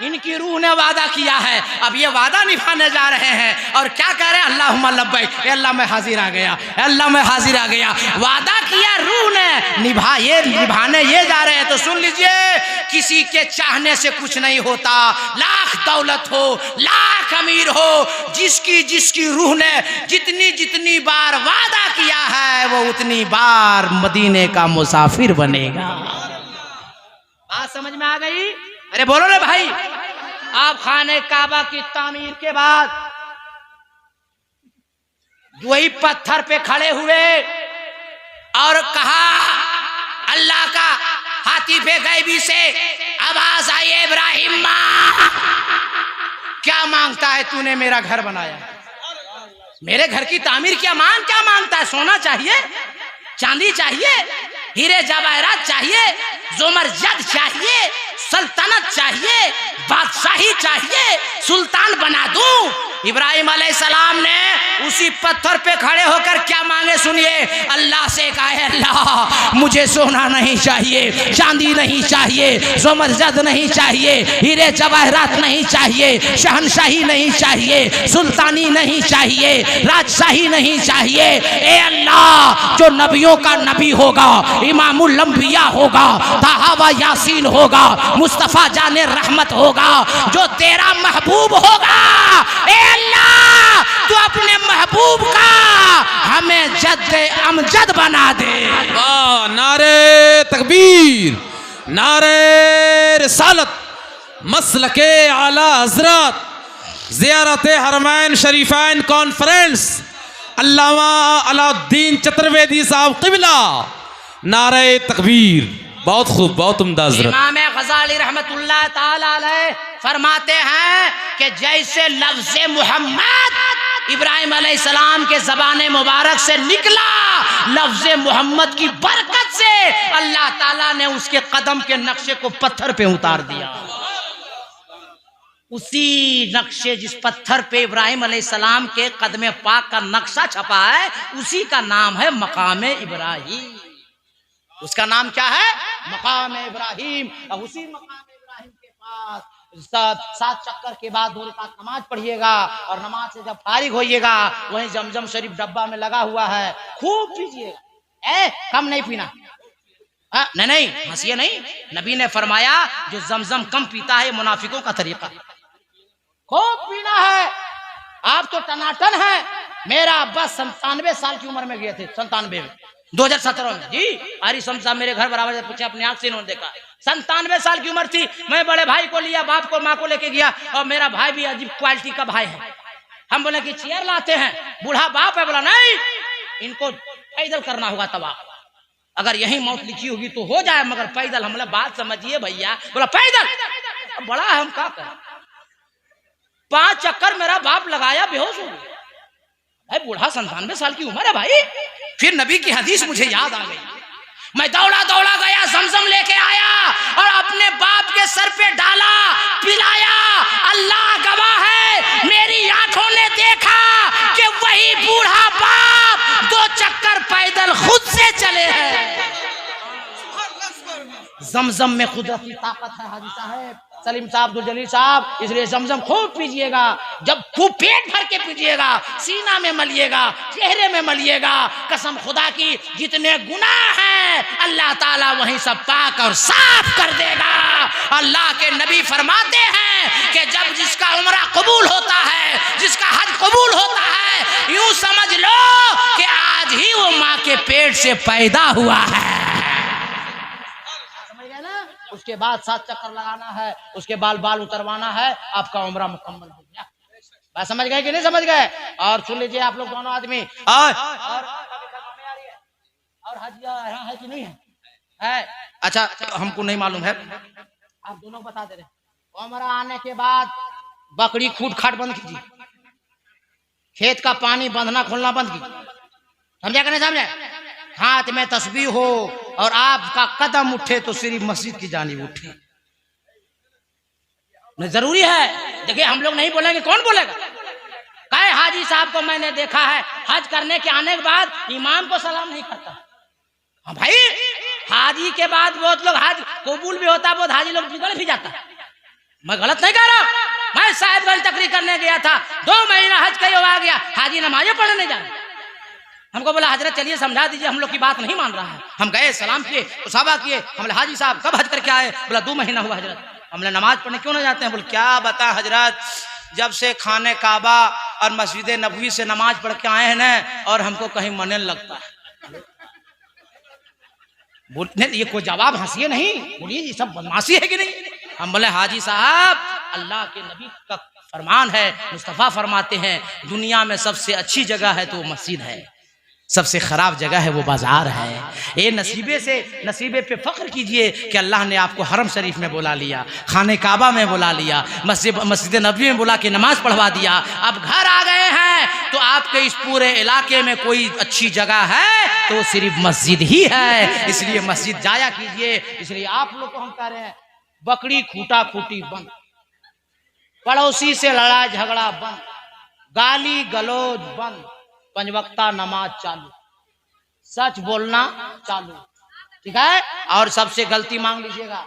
इनकी रूह ने वादा किया है, अब ये वादा निभाने जा रहे हैं। और क्या कह रहे हैं? अल्लाहुम्मा लब्बैक, अल्लाह मैं हाजिर आ गया, अल्लाह मैं हाजिर आ गया। वादा किया रूह ने, निभाने ये जा रहे हैं। तो सुन लीजिए, किसी के चाहने से कुछ नहीं होता। लाख दौलत हो, लाख अमीर हो, जिसकी रूह ने जितनी बार वादा किया है, वो उतनी बार मदीने का मुसाफिर बनेगा। बात समझ में आ गई? अरे बोलो ना भाई। आप खाने काबा की तामीर के बाद वही पत्थर पे खड़े हुए और कहा, अल्लाह का हातिफे गैबी से आवाज आई, इब्राहिम क्या मांगता है तूने? मेरा घर बनाया, मेरे घर की तामीर क्या मांगता है? सोना चाहिए, चांदी चाहिए, हीरे जवाहरात चाहिए, जोमरजद चाहिए, सल्तनत चाहिए, बादशाही चाहिए, सुल्तान बना दूं? इब्राहिम अलैहिस्सलाम ने उसी पत्थर पे खड़े होकर क्या मांगे सुनिए। अल्लाह से कहा है, अल्लाह मुझे सोना नहीं चाहिए, चांदी नहीं चाहिए, जोमरजद नहीं चाहिए, हीरे जवाहरात नहीं चाहिए, शहनशाही नहीं चाहिए, सुल्तानी नहीं चाहिए, राजशाही नहीं चाहिए। ए अल्लाह, जो नबियों का नबी होगा, इमामुल अंबिया होगा, ताहा व यासीन होगा, मुस्तफा जाने रहमत होगा, जो तेरा महबूब होगा, ए अल्लाह तू अपने महबूब का हमें जद्दे अमजद बना दे। वाह, नारे तकबीर, नारे रिसालत, मसलके आला हजरत, ज़ियारत हरमैन शरीफैन कॉन्फ्रेंस, अल्लामा अलाउद्दीन चतुर्वेदी साहब क़िबला, नारे तकबीर। बहुत खूब, बहुत उम्दा हज़रत। इमाम गज़ाली रहमतुल्लाह ताला अलैह फरमाते हैं कि जैसे लफ्ज़ मोहम्मद इब्राहिम अलैहिस्सलाम के ज़बान मुबारक से निकला, लफ्ज़ मोहम्मद की बरकत से अल्लाह ताला ने उसके कदम के नक्शे को पत्थर पे उतार दिया। उसी नक्शे, जिस पत्थर पे इब्राहिम अलैहिस्सलाम के कदम पाक का नक्शा छपा है, उसी का नाम है मकाम इब्राहिम। उसका नाम क्या है? मकाम इब्राहिम। और उसी मकाम इब्राहिम के पास 7 चक्कर के बाद 2 रकात नमाज पढ़िएगा, और नमाज से जब फारिग होइएगा, वहीं जमजम शरीफ डब्बा में लगा हुआ है, खूब पीजिएगा, कम नहीं पीना। नहीं हंसिए नहीं। नबी ने फरमाया, जो जमजम कम पीता है, मुनाफिकों का तरीका, खूब पीना है। आप तो टनाटन है। मेरा अब्बा 97 साल की उम्र में गए थे, 97 में, 2017 में जी। आरी साहब मेरे घर बराबर से पूछे, अपनी आंख से इन्होंने देखा। 97 साल की उम्र थी। मैं बड़े भाई को लिया, बाप को, माँ को लेके गया, और मेरा भाई भी अजीब क्वालिटी का भाई है। हम बोले कि चेयर लाते हैं, बूढ़ा बाप है। बोला नहीं, इनको पैदल करना होगा तबाह। अगर यही मौत लिखी होगी तो हो जाए, मगर पैदल। हम बोला बात समझिए भैया। बोला पैदल बड़ा है, हम क्या करें। 5 चक्कर मेरा बाप लगाया, बेहोश हो गया। भाई बूढ़ा 97 साल की उम्र है भाई। फिर नबी की हदीस मुझे याद आ गई। मैं दौड़ा दौड़ा गया, ज़मज़म लेके आया और अपने बाप के सर पे डाला, पिलाया। अल्लाह गवाह है, मेरी आंखों ने देखा कि वही बूढ़ा बाप 2 चक्कर पैदल खुद से चले हैं। ज़मज़म में कुदरती ताकत है हाजी साहब, सलीम साहब, अब्दुल जलील साहब। इसलिए ज़मज़म खूब पीजिएगा, जब खूब पेट भर के पीजिएगा, सीना में मलिएगा, चेहरे में मलिएगा। कसम खुदा की, जितने गुनाह हैं अल्लाह ताला वहीं सब पाक और साफ कर देगा। अल्लाह के नबी फरमाते हैं कि जब जिसका उम्रा कबूल होता है, जिसका हज कबूल होता है, यूं समझ लो कि आज ही वो माँ के पेट से पैदा हुआ है। उसके बाद 7 चक्कर लगाना है, उसके बाल उतरवाना है, आपका उम्रा मुकम्मल हो गया। बात समझ गए कि नहीं समझ गए? और सुन लीजिए आप लोग दोनों आदमी, और हाजिया यहाँ है कि नहीं है? अच्छा, हमको नहीं मालूम है, आप दोनों बता दे रहे। उम्रा आने के बाद बकरी खूट खाट बंद कीजिए, खेत का पानी बंधना खोलना बंद कीजिए। समझा कि नहीं समझे? हाथ में तस्बीह हो और आपका कदम उठे तो सिर्फ मस्जिद की जानिब उठे। नहीं जरूरी है। देखिए हम लोग नहीं बोलेंगे, कौन बोलेगा? कहे हाजी साहब को मैंने देखा है हज करने के आने के बाद इमाम को सलाम नहीं करता। हाँ भाई, हाजी के बाद बहुत लोग हज कबूल भी होता, बहुत हाजी लोग बिगड़ भी जाता। मैं गलत नहीं कह रहा। मैं साहिबगंज तकरीर करने गया था, 2 महीना हज कहीं आ गया, हाजी नमाज़ें पढ़ने नहीं जा। हमको बोला हजरत चलिए समझा दीजिए, हम लोग की बात नहीं मान रहा है। हम गए, सलाम किए, मुसाफा किए। हमने हाजी साहब कब हज करके आए? बोला 2 महीना हुआ हजरत। हमने नमाज पढ़ने क्यों ना जाते हैं? बोले क्या बता हजरत, जब से खाने काबा और मस्जिद नबवी से नमाज पढ़ के आए हैं ना, और हमको कहीं मन लगता है। बोलते ये कोई जवाब हंसिए नहीं, बोलिए ये सब बदमाशी है कि नहीं? हम बोले हाजी साहब, अल्लाह के नबी का फरमान है, मुस्तफ़ा फरमाते हैं दुनिया में सबसे अच्छी जगह है तो मस्जिद है, सबसे खराब जगह है वो बाजार है। ये नसीबे पे फख्र कीजिए कि अल्लाह ने आपको हरम शरीफ में बुला लिया, खाने काबा में बुला लिया, मस्जिद नबवी में बुला के नमाज पढ़वा दिया। अब घर आ गए हैं तो आपके इस पूरे इलाके में कोई अच्छी जगह है तो सिर्फ मस्जिद ही है। इसलिए मस्जिद जाया कीजिए। इसलिए आप लोग को हम कह रहे हैं, बकरी खूटा खूटी बंद, पड़ोसी से लड़ाई झगड़ा बंद, गाली गलौज बंद, 5 वक्ता नमाज चालू, सच बोलना चालू, ठीक है? और सबसे गलती मांग लीजिएगा,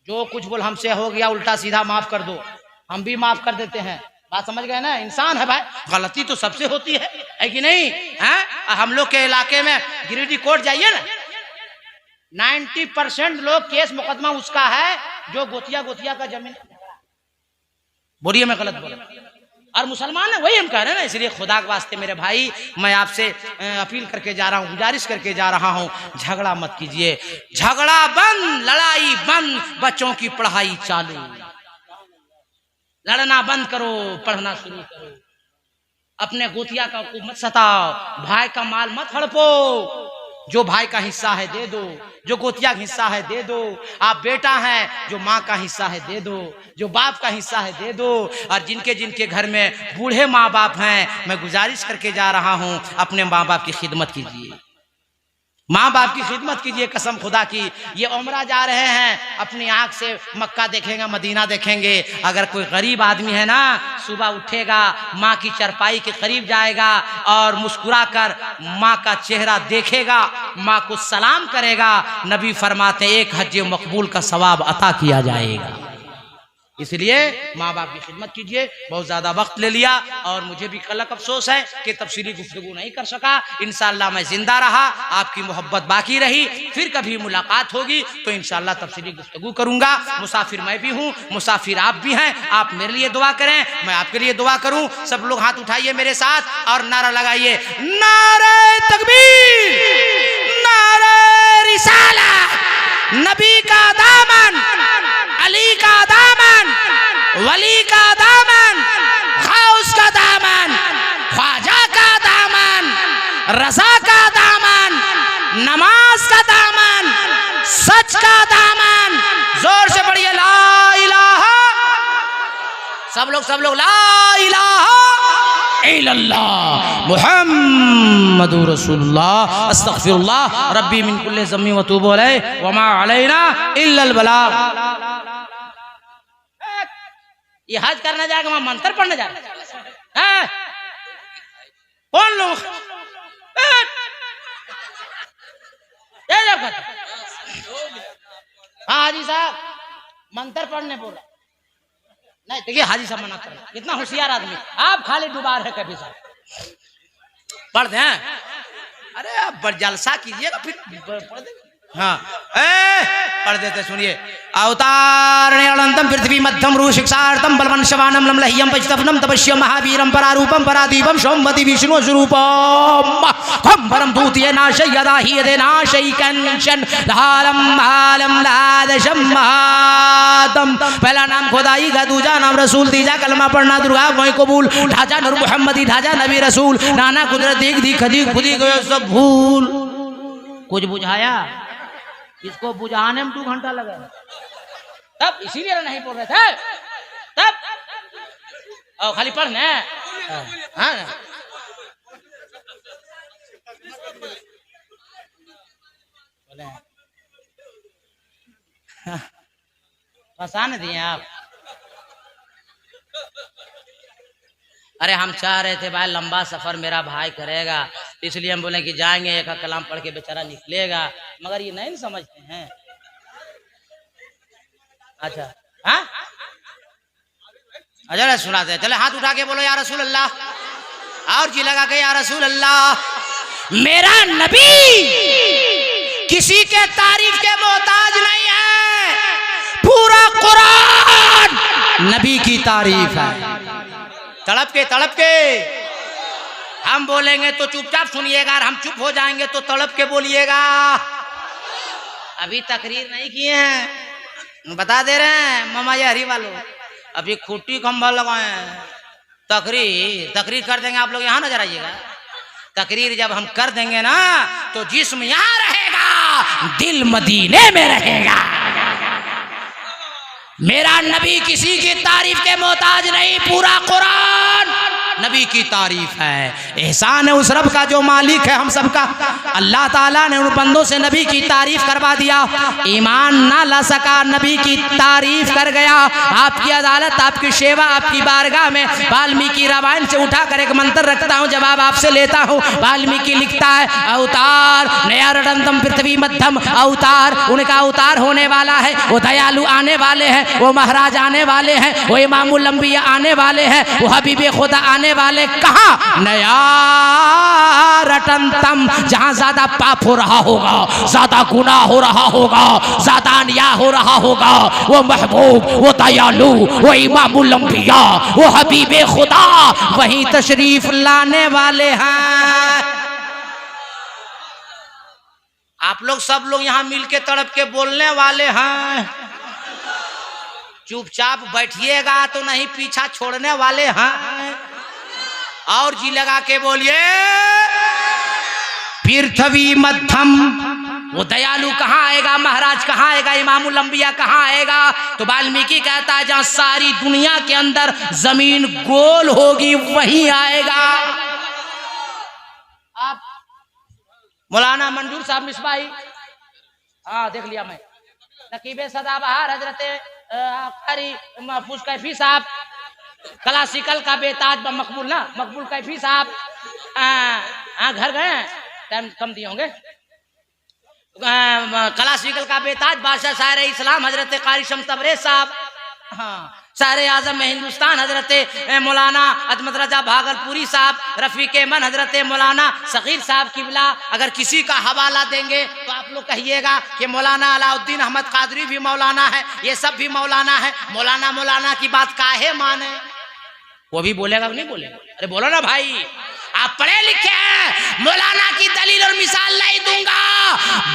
जो कुछ बोल हमसे हो गया उल्टा सीधा माफ कर दो, हम भी माफ कर देते हैं। बात समझ गए ना? इंसान है भाई, गलती तो सबसे होती है कि नहीं? हैं? हम लोग के इलाके में गिरिडीह कोर्ट जाइए ना, 90% लोग केस मुकदमा उसका है जो गोतिया का जमीन। बोलिए मैं गलत बोला? और मुसलमान है, वही हम कह रहे हैं ना। इसलिए खुदा के वास्ते मेरे भाई, मैं आपसे अपील करके जा रहा हूँ, गुजारिश करके जा रहा हूँ, झगड़ा मत कीजिए। झगड़ा बंद, लड़ाई बंद, बच्चों की पढ़ाई चालू। लड़ना बंद करो, पढ़ना शुरू करो। अपने गोतिया का को मत सताओ, भाई का माल मत हड़पो। जो भाई का हिस्सा है दे दो, जो गोतिया का हिस्सा है दे दो। आप बेटा हैं, जो माँ का हिस्सा है दे दो, जो बाप का हिस्सा है दे दो। और जिनके घर में बूढ़े माँ बाप हैं, मैं गुजारिश करके जा रहा हूँ, अपने माँ बाप की खिदमत कीजिए, माँ बाप की खिदमत कीजिए। कसम खुदा की, ये उम्रा जा रहे हैं, अपनी आंख से मक्का देखेंगे, मदीना देखेंगे। अगर कोई गरीब आदमी है ना, सुबह उठेगा, माँ की चरपाई के करीब जाएगा और मुस्कुरा कर माँ का चेहरा देखेगा, माँ को सलाम करेगा, नबी फरमाते एक हज मकबूल का सवाब अता किया जाएगा। इसलिए माँ बाप की खिदमत कीजिए। बहुत ज़्यादा वक्त ले लिया और मुझे भी कलक अफसोस है कि तफसीली गुफ्तगू नहीं कर सका। इंशाअल्लाह मैं जिंदा रहा, आपकी मोहब्बत बाकी रही, फिर कभी मुलाकात होगी तो इंशाअल्लाह तफसीली गुफ्तगू करूँगा। मुसाफिर मैं भी हूँ, मुसाफिर आप भी हैं। आप मेरे लिए दुआ करें, मैं आपके लिए दुआ करूँ। सब लोग हाथ उठाइए मेरे साथ और नारा लगाइए, नारे तकबीर, नारे रिसाला, नबी का दामन, अली का दामन, वली का दामन, गौस का दामन, ख्वाजा का दामन, रज़ा का दामन, नमाज का दामन, सच का दामन। जोर से पढ़िए ला इलाहा सब लोग ला इलाहा इल्लल्लाह मुहम्मदुर रसूलुल्लाह अस्तगफिरुल्लाह रब्बी मिन कुल्ली ज़म्बि व तूबु अलैहि व मा अलैना इल्लल बलाग। ये हज करने जाएगा, वहां मंत्र पढ़ने जाएगा हैं? कौन लोग हाँ हाजी साहब मंत्र पढ़ने बोल रहा नहीं, देखिए हाजी साहब मना कर, कितना होशियार आदमी, आप खाली डुबार है कभी साहब पढ़ दें। अरे आप जलसा कीजिएगा फिर पढ़ दे। हाँ पढ़ देते, सुनिए। अवतारणे अनंतम पृथ्वी मध्यम रू शिक्षार्थम बलवन शवानम लमलह्यम पचतफनम तपस्यम महावीरम परारूपम परादीपम सोमवती विष्णु स्वरूपम खंभरम दूतीय नाशय यदा ही यदे नाशय कंचन धारम हालम लादशम महातम। पहला नाम खुदाई का, दूजा नाम रसूल, तीजा कलमा पढ़ना दुर्गा वही कबूल, ढांचा नूर मोहम्मदी, ढांचा नबी रसूल, नाना कुदरत देख दी खदी खुदी गयो सब भूल। कुछ बुझाया? इसको बुझाने में 2 घंटा लगा, तब इसीलिए नहीं बोल रहे थे तब। और खाली पढ़ने हाँ फंसाने दिए आप। अरे हम चाह रहे थे भाई लंबा सफर मेरा भाई करेगा, इसलिए हम बोले कि जाएंगे, एक कलाम पढ़ के बेचारा निकलेगा, मगर ये नहीं समझते हैं। अच्छा हाँ अच्छा सुनाते हैं, चले हाथ उठा के बोलो या रसूल अल्लाह, और जी लगा के या रसूल अल्लाह। मेरा नबी किसी के तारीफ के मोहताज नहीं है, पूरा कुरान नबी की तारीफ है। तड़प के हम बोलेंगे तो चुपचाप सुनिएगा, और हम चुप हो जाएंगे तो तड़प के बोलिएगा। अभी तकरीर नहीं किए हैं, बता दे रहे हैं मामा ये हरी वालों, अभी खूटी खंभा लगाए हैं। तकरीर कर देंगे, आप लोग यहाँ नजर आइएगा। तकरीर जब हम कर देंगे ना तो जिस्म यहाँ रहेगा, दिल मदीने में रहेगा। मेरा नबी किसी की तारीफ के मोहताज नहीं, पूरा कुरान नबी की तारीफ है। एहसान है उस रब का जो मालिक है हम सबका। अल्लाह ताला ने उन बंदों से नबी की तारीफ करवा दिया, ईमान ना ला सका, नबी की तारीफ कर गया। आपकी अदालत, आपकी सेवा, आपकी बारगाह में वाल्मीकि रामायण से उठाकर एक मंत्र रखता हूँ, जवाब आपसे लेता हूँ। वाल्मीकि लिखता है, अवतार नया रडंतम पृथ्वी मध्यम अवतार, उनका अवतार होने वाला है। वो दयालु आने वाले हैं, वो महाराज आने वाले हैं, वो इमामुल अंबिया आने वाले हैं, वो हबीबे खुदा आने वाले। कहाँ? नया रटनतम, जहां ज्यादा पाप हो रहा होगा, ज्यादा गुनाह हो रहा होगा, ज्यादा अन्याय हो रहा होगा, वो महबूब, वो दयालु, वो इमामुल अंबिया, वो हबीबे खुदा वहीं तशरीफ लाने वाले हैं। आप लोग सब लोग यहाँ मिलके तड़प के बोलने वाले हैं। चुपचाप बैठिएगा तो नहीं पीछा छोड़ने वाले हैं। और जी लगा के बोलिए, पृथ्वी मध्यम, वो दयालु कहाँ आएगा, महाराज कहाँ आएगा, इमामुल अंबिया कहाँ आएगा? तो वाल्मीकि कहता है जहां सारी दुनिया के अंदर जमीन गोल होगी वहीं आएगा। आप मौलाना मंजूर साहब मिसबाही, हाँ देख लिया मैं, नकीबे सदाबहार हजरत महफूज कैफी साहब, क्लासिकल का बेताज मकबूल ना, मकबूल कैफी साहब घर गए, टाइम कम दिए होंगे। क्लासिकल का बेताज बादशाह शायर इस्लाम हजरत कारी शम्स तबरेज़ साहब, हाँ शायर आजम में हिंदुस्तान हजरत मौलाना अजमत रजा भागलपुरी साहब, रफीक मन हजरत मौलाना सगीर साहब किबला। अगर किसी का हवाला देंगे तो आप लोग कहिएगा कि मौलाना अलाउद्दीन अहमद कादरी भी मौलाना है, ये सब भी मौलाना है। मौलाना की बात काहे माने? वो भी बोलेगा नहीं बोलेगा? अरे बोलो ना भाई, आप पढ़े लिखे हैं, मौलाना की दलील और मिसाल नहीं दूंगा।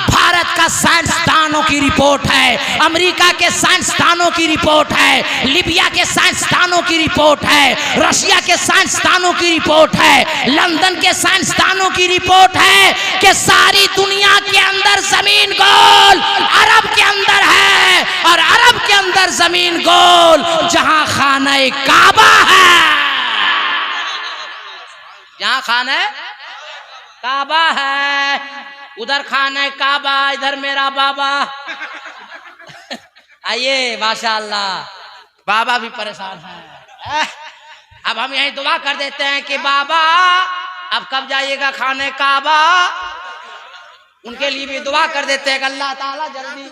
भारत का साइंसदानों की रिपोर्ट है, अमेरिका के साइंसदानों की रिपोर्ट है, लीबिया के साइंसदानों की रिपोर्ट है, रशिया के साइंसदानों की रिपोर्ट है, लंदन के साइंसदानों की रिपोर्ट है कि सारी दुनिया के अंदर जमीन गोल अरब के अंदर है, और अरब के अंदर जमीन गोल। जहां खाना काबा है। जहां खाना काबा है उधर खाना काबा, इधर मेरा बाबा। आइए माशाअल्लाह, बाबा भी परेशान है। अब हम यही दुआ कर देते हैं कि बाबा अब कब जाइएगा खाने काबा। उनके लिए भी दुआ कर देते हैं कि अल्लाह ताला जल्दी,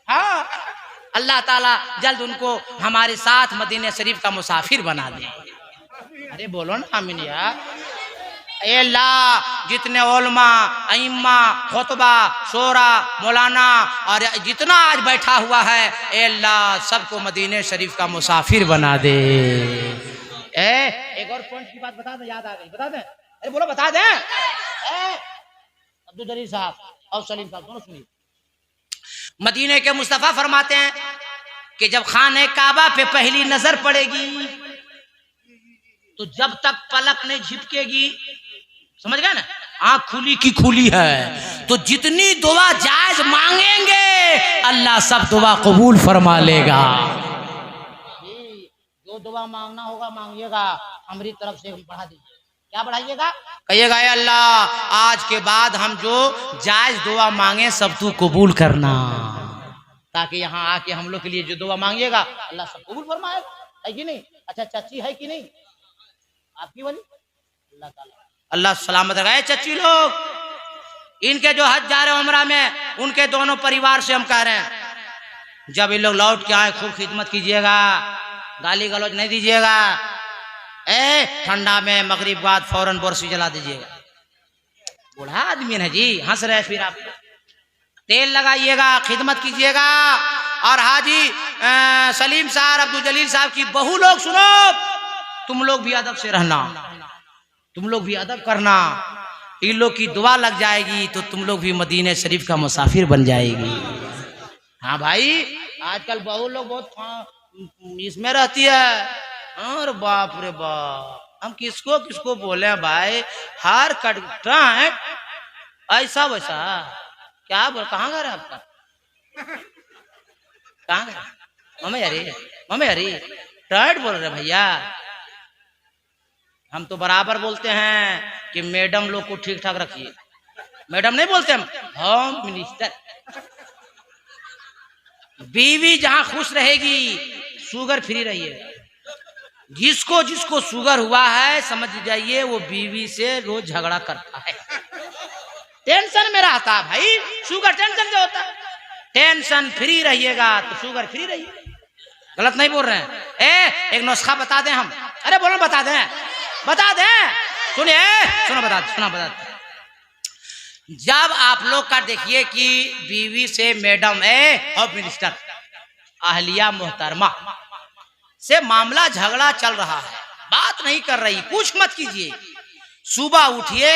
हाँ अल्लाह ताला जल्द उनको हमारे साथ मदीने शरीफ का मुसाफिर बना दे। अरे बोलो ना आमीन यार। अल्लाह जितने उलमा, अइम्मा, खुतबा, शोरा, मौलाना और जितना आज बैठा हुआ है, अल्लाह सबको मदीने शरीफ का मुसाफिर बना दे। एक और पॉइंट की बात बता दें, याद आ गई, बता दें। अरे बोलो बता दें। अब्दुल जलील साहब और सलीम साहब दोनों सुनिए। मदीने के मुस्तफा फरमाते हैं कि जब खाने काबा पे पहली नजर पड़ेगी तो जब तक पलक नहीं झपकेगी, समझ गए ना, आंख खुली की खुली है, तो जितनी दुआ जायज मांगेंगे अल्लाह सब दुआ कबूल फरमा लेगा। जो दुआ मांगना होगा मांगिएगा, हमारी तरफ से बढ़ा दीजिए। क्या बढ़ाइएगा? कहिएगा अल्लाह आज के बाद हम जो जायज दुआ मांगे सब तू कबूल करना, ताकि यहाँ आके हम लोग के लिए जो दुआ मांगिएगा अल्लाह सब कबूल फरमाएगा। है कि नहीं? अच्छा चाची है कि नहीं आपकी वाली? अल्लाह ताला अल्लाह सलामत रखे। चाची लोग इनके जो हज जा रहे उम्रा में, उनके दोनों परिवार से हम कह रहे हैं जब ये लोग लौट के आए खूब खिदमत कीजिएगा, गाली गलौज नहीं दीजिएगा। ठंडा में मगरिब बाद फौरन बोरसी जला दीजिएगा। बूढ़ा आदमी है जी, हंस रहे फिर आप। तेल लगाइएगा, खिदमत कीजिएगा। और हाजी सलीम साहब, अब्दुल जलील साहब की बहू लोग सुनो, तुम लोग भी अदब से रहना, तुम लोग भी अदब करना। इन लोग की दुआ लग जाएगी तो तुम लोग भी मदीने शरीफ का मुसाफिर बन जाएगी। हाँ भाई, आजकल बहू लोग बहुत इसमें रहती है। और बाप रे बाप, हम किसको किसको बोले भाई, हर कटता है ऐसा वैसा। क्या बोल, कहाँ घर है आपका? कहाँ घर? मम्मी अरे टाइट बोल रहे भैया। हम तो बराबर बोलते हैं कि मैडम लोग को ठीक ठाक रखिए। मैडम नहीं बोलते हम, होम मिनिस्टर। बीवी जहां खुश रहेगी शुगर फ्री रहिए। जिसको जिसको शुगर हुआ है समझ जाइए वो बीवी से रोज झगड़ा करता है, टेंशन में रहता है भाई। शुगर टेंशन से होता है। टेंशन फ्री रहिएगा तो शुगर फ्री रहिए। गलत नहीं बोल रहे हैं। एक नुस्खा बता दें हम। अरे बोलो बता दें, बता दें। सुनिए, बता दें। जब आप लोग का देखिए कि बीवी से मैडम होम मिनिस्टर अहलिया मोहतरमा से मामला झगड़ा चल रहा है, बात नहीं कर रही, कुछ मत कीजिए। सुबह उठिए,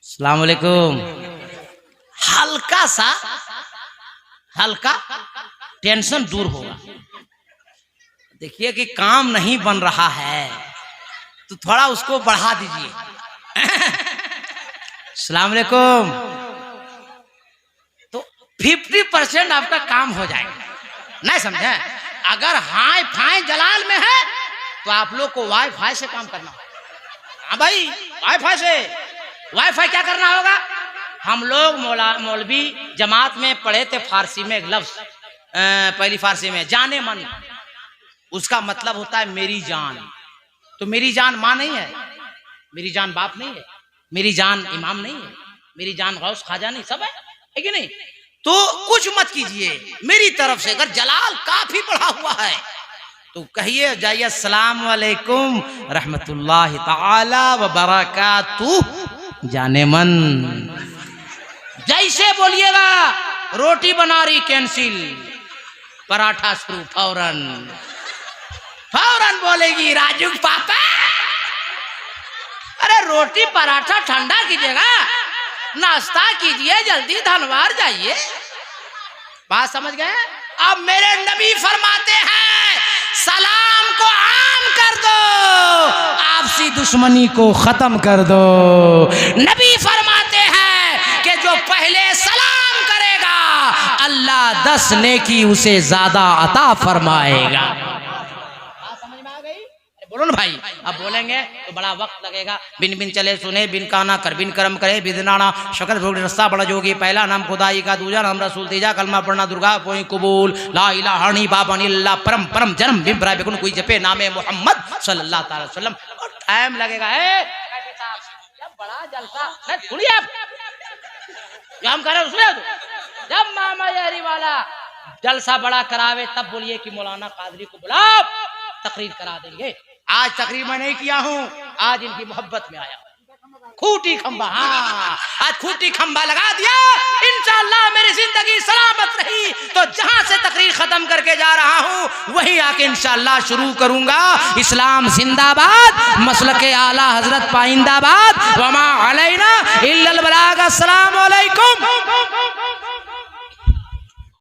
अस्सलाम वालेकुम, हल्का टेंशन दूर होगा। देखिए कि काम नहीं बन रहा है तो थोड़ा उसको बढ़ा दीजिए। अस्सलाम वालेकुम, तो 50% आपका काम हो जाएगा। नहीं समझे? अगर हाई फाई जलाल में है तो आप लोग को वाईफाई से काम करना होगा। हाँ भाई, वाईफाई क्या करना होगा? हम लोग मौलवी जमात में पढ़े थे फारसी में एक लफ्ज, पहली फारसी में जाने मन, उसका मतलब होता है मेरी जान। तो मेरी जान माँ नहीं है, मेरी जान बाप नहीं है, मेरी जान इमाम नहीं है, मेरी जान गौस खाजा नहीं, सब है कि नहीं? तो कुछ मत कीजिए मेरी तरफ से। अगर जलाल काफी बढ़ा हुआ है तो कहिए जाइए अस्सलाम वालेकुम रहमतुल्लाहि ताला व बरकातुहू जाने मन। जैसे बोलिएगा रोटी बना रही कैंसिल, पराठा शुरू, फौरन बोलेगी राजू पापा। अरे रोटी पराठा ठंडा कीजिएगा, नाश्ता कीजिए, जल्दी धनवार जाइए। बात समझ गए? अब मेरे नबी फरमाते हैं सलाम को आम कर दो, आपसी दुश्मनी को खत्म कर दो। नबी फरमाते हैं कि जो पहले सलाम करेगा अल्लाह 10 नेकी उसे ज्यादा अता फरमाएगा। बोलो ना भाई, अब बोलेंगे तो बड़ा वक्त लगेगा। बिन बिन चले सुने, बिन काना कर, बिन कर्म करे, बिदनाना शकर भोग रस्ता बड़ा जोगी। पहला नाम खुदाई का, दूजा नाम रसूल, तीजा कलमा पढ़ना दुर्गा कोई कबूल। ला इलाहा हनी बाबा अल्लाह परम परम जन्म बिम्बरा बेकुन कोई जपे नामे मोहम्मद सल्लल्लाहु अलैहि वसल्लम। और टाइम लगेगा है बड़ा जलसा। सुनिए हम कह रहे सुने तो जब मामा यारी वाला जलसा बड़ा करावे तब बोलिए कि मौलाना कादरी को बुलाओ, तकरीर करा देंगे। आज तकरीर मैं नहीं किया हूँ, आज इनकी मोहब्बत में आया। खूटी खंबा, हाँ आज खूटी खंबा लगा दिया। इंशाअल्लाह मेरी जिंदगी सलामत रही तो जहां से तकरीर खत्म करके जा रहा हूँ वहीं आके इंशाअल्लाह शुरू करूंगा। इस्लाम जिंदाबाद, मसलके आला हजरत पाइंदाबाद, वमा अलैना इल्लल बलाग। अस्सलाम वालेकुम।